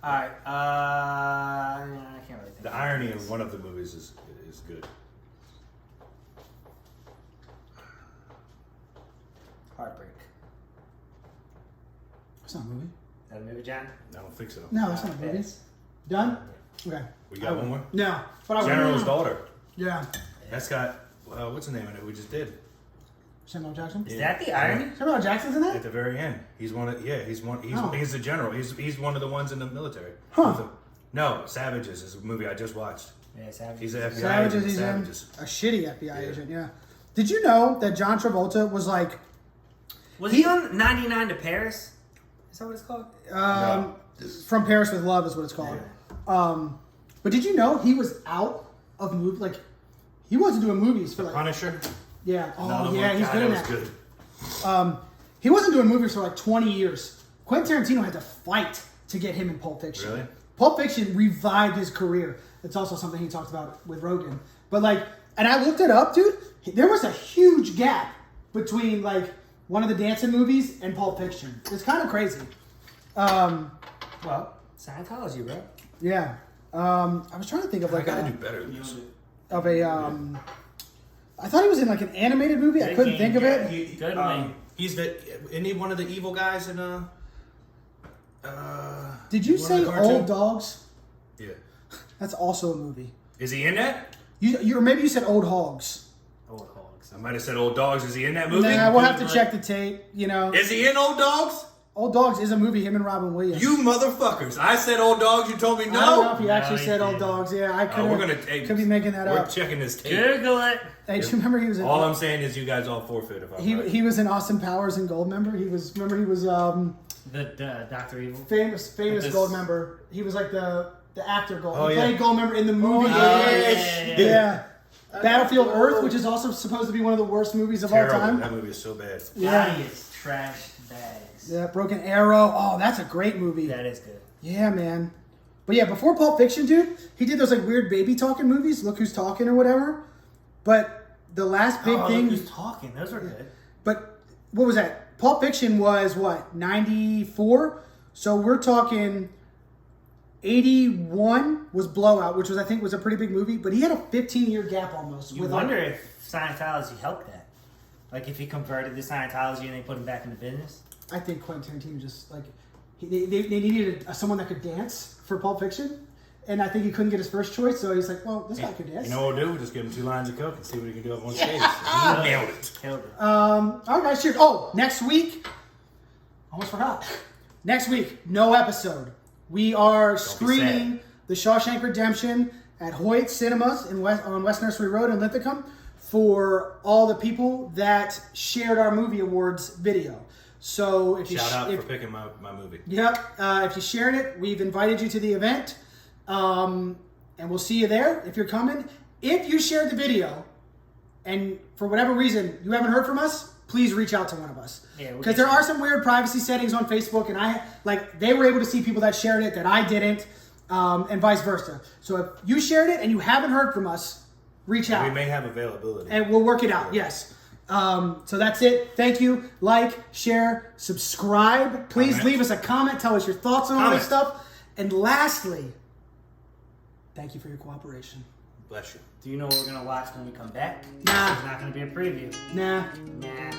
right. I can't really think. The irony of one of the movies is good. Heartbreak. It's not a movie. Is that a movie, John? I don't think so. No, it's not a movie. Done? Okay. We got one more? No. But General's Daughter. Yeah. That's got, what's the name of it? We just did. Samuel Jackson? Is that the irony? Samuel Jackson's in At that? the very end. He's one of, Oh. he's the general. He's one of the ones in the military. Huh. No, Savages is a movie I just watched. Yeah, Savage. He's an FBI Savages, agent. he's Savages. in. A shitty FBI Yeah. agent, yeah. Did you know that John Travolta was like, Was he on 99 to Paris? Is that what it's called? From Paris with Love is what it's called. But did you know he was out of movie? Like, he wasn't doing movies for like... Punisher? Yeah. Oh, Another yeah, one. he's God, good in that that. was good. He wasn't doing movies for like 20 years. Quentin Tarantino had to fight to get him in Pulp Fiction. Really? Pulp Fiction revived his career. It's also something he talked about with Rogan. But like, and I looked it up, dude. There was a huge gap between like one of the dancing movies and Pulp Fiction. It's kind of crazy. Well, Scientology, bro. Yeah. I was trying to think of I like gotta do better than this. I thought he was in like an animated movie. I couldn't think of it. Good man. He's isn't he one of the evil guys in Did you one of say the cartoon? Old Dogs? Yeah. That's also a movie. Is he in that? You or maybe you said Old Hogs. Old hogs. I might have said Old Dogs. Is he in that movie? Nah, we'll have to check the tape. You know, Is he in Old Dogs? Old Dogs is a movie. Him and Robin Williams. You motherfuckers! I said Old Dogs. You told me I don't know no. if he actually No, he said Old didn't. Dogs. Yeah, I could. We're gonna take. Could be making that We're up. checking this tape. Google it. Hey, do you remember he was in? All I'm saying is you guys all forfeit if I'm right. He was in Austin Powers and Goldmember. He was The Dr. Evil. famous This- Goldmember. He was like the actor Gold. Oh, he yeah. played Goldmember in the movie. yeah. Battlefield Earth, which is also supposed to be one of the worst movies of Terrible. all time. That movie is so bad. Yeah. Body is trash bags. Yeah, Broken Arrow. Oh, that's a great movie. That is good. Yeah, man. But yeah, before Pulp Fiction, dude, he did those like weird baby talking movies. Look Who's Talking or whatever. But the last big thing. Who's talking? Those are good. But what was that? Pulp Fiction was what, 94? So we're talking 81 was Blowout, which was I think was a pretty big movie. But he had a 15-year gap almost. You wonder if Scientology helped that. Like if he converted to Scientology and they put him back into business. I think Quentin Tarantino just like they needed someone that could dance for Pulp Fiction, and I think he couldn't get his first choice, so he's like, "Well, this guy could dance." You know what we'll do? We'll just give him 2 lines of coke and see what he can do up on stage. He nailed it. Killed it. All right, cheers. Oh, next week, almost forgot. Next week, no episode. We are screening The Shawshank Redemption at Hoyt Cinemas on West Nursery Road in Linthicum for all the people that shared our movie awards video. So if you Shout out for picking my movie. Yep. If you're sharing it, we've invited you to the event. And we'll see you there if you're coming. If you shared the video and for whatever reason you haven't heard from us, please reach out to one of us. Yeah, because there are some weird privacy settings on Facebook, and they were able to see people that shared it that I didn't, and vice versa. So if you shared it and you haven't heard from us, reach out. We may have availability. And we'll work it out, yes. So that's it. Thank you. Like, share, subscribe. Please Comment. leave us a comment. Tell us your thoughts on all this stuff. And lastly, thank you for your cooperation. Bless you. Do you know what we're gonna watch when we come back? Nah. It's not gonna be a preview. Nah. Nah.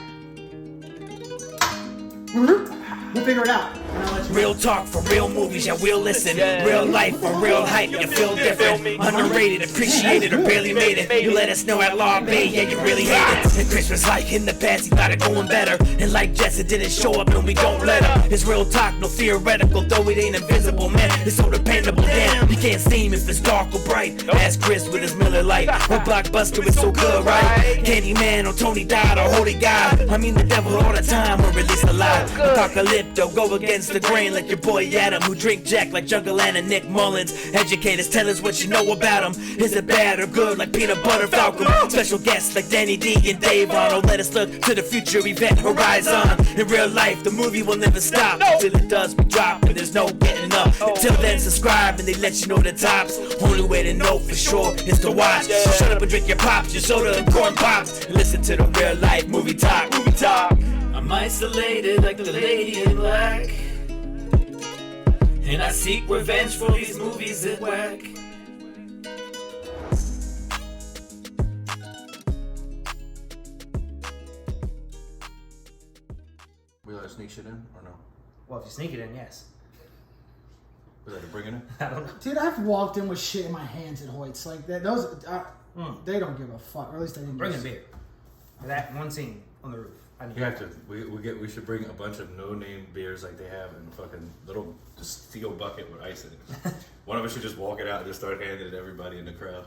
Woohoo. We'll figure it out. And I'll let you know. Real talk for real movies, yeah, we'll listen. Real life for real hype, you feel different. Underrated, appreciated, or barely made it. You let us know at Law Bay, yeah, you really hate it. And Christmas like in the past, he thought it going better. And like Jess, it didn't show up, and we don't let her. It's real talk, no theoretical, though it ain't invisible, man. It's so dependable, damn. You can't see him if it's dark or bright. Ask Chris with his Miller Lite. Or Blockbuster, it's so good, right? Candyman or Tony Dodd or Holy God. I mean the devil all the time will release a lie. Apocalypto, go against the grain like your boy Adam, who drink Jack like Jungle Ann and Nick Mullins. Educators, tell us what you know about him. Is it bad or good like Peanut Butter Falcon? Special guests like Danny D and Dave Arnold. Let us look to the future, event horizon. In real life, the movie will never stop. Till it does, we drop and there's no getting up. Until then, subscribe and they let you know the tops. Only way to know for sure is to watch. So shut up and drink your pops, your soda and corn pops, and listen to the real life movie talk. Movie talk. I'm isolated like the lady in black, and I seek revenge for these movies that whack. We let to sneak shit in or no? Well, if you sneak it in, yes. We let to bring it in? I don't know. Dude, I've walked in with shit in my hands at Hoyt's like that. Those, they don't give a fuck. Or at least they didn't. Bring a beer. That one scene on the roof. I need You have to. We should bring a bunch of no-name beers like they have in a fucking little steel bucket with ice in it. One of us should just walk it out and just start handing it to everybody in the crowd.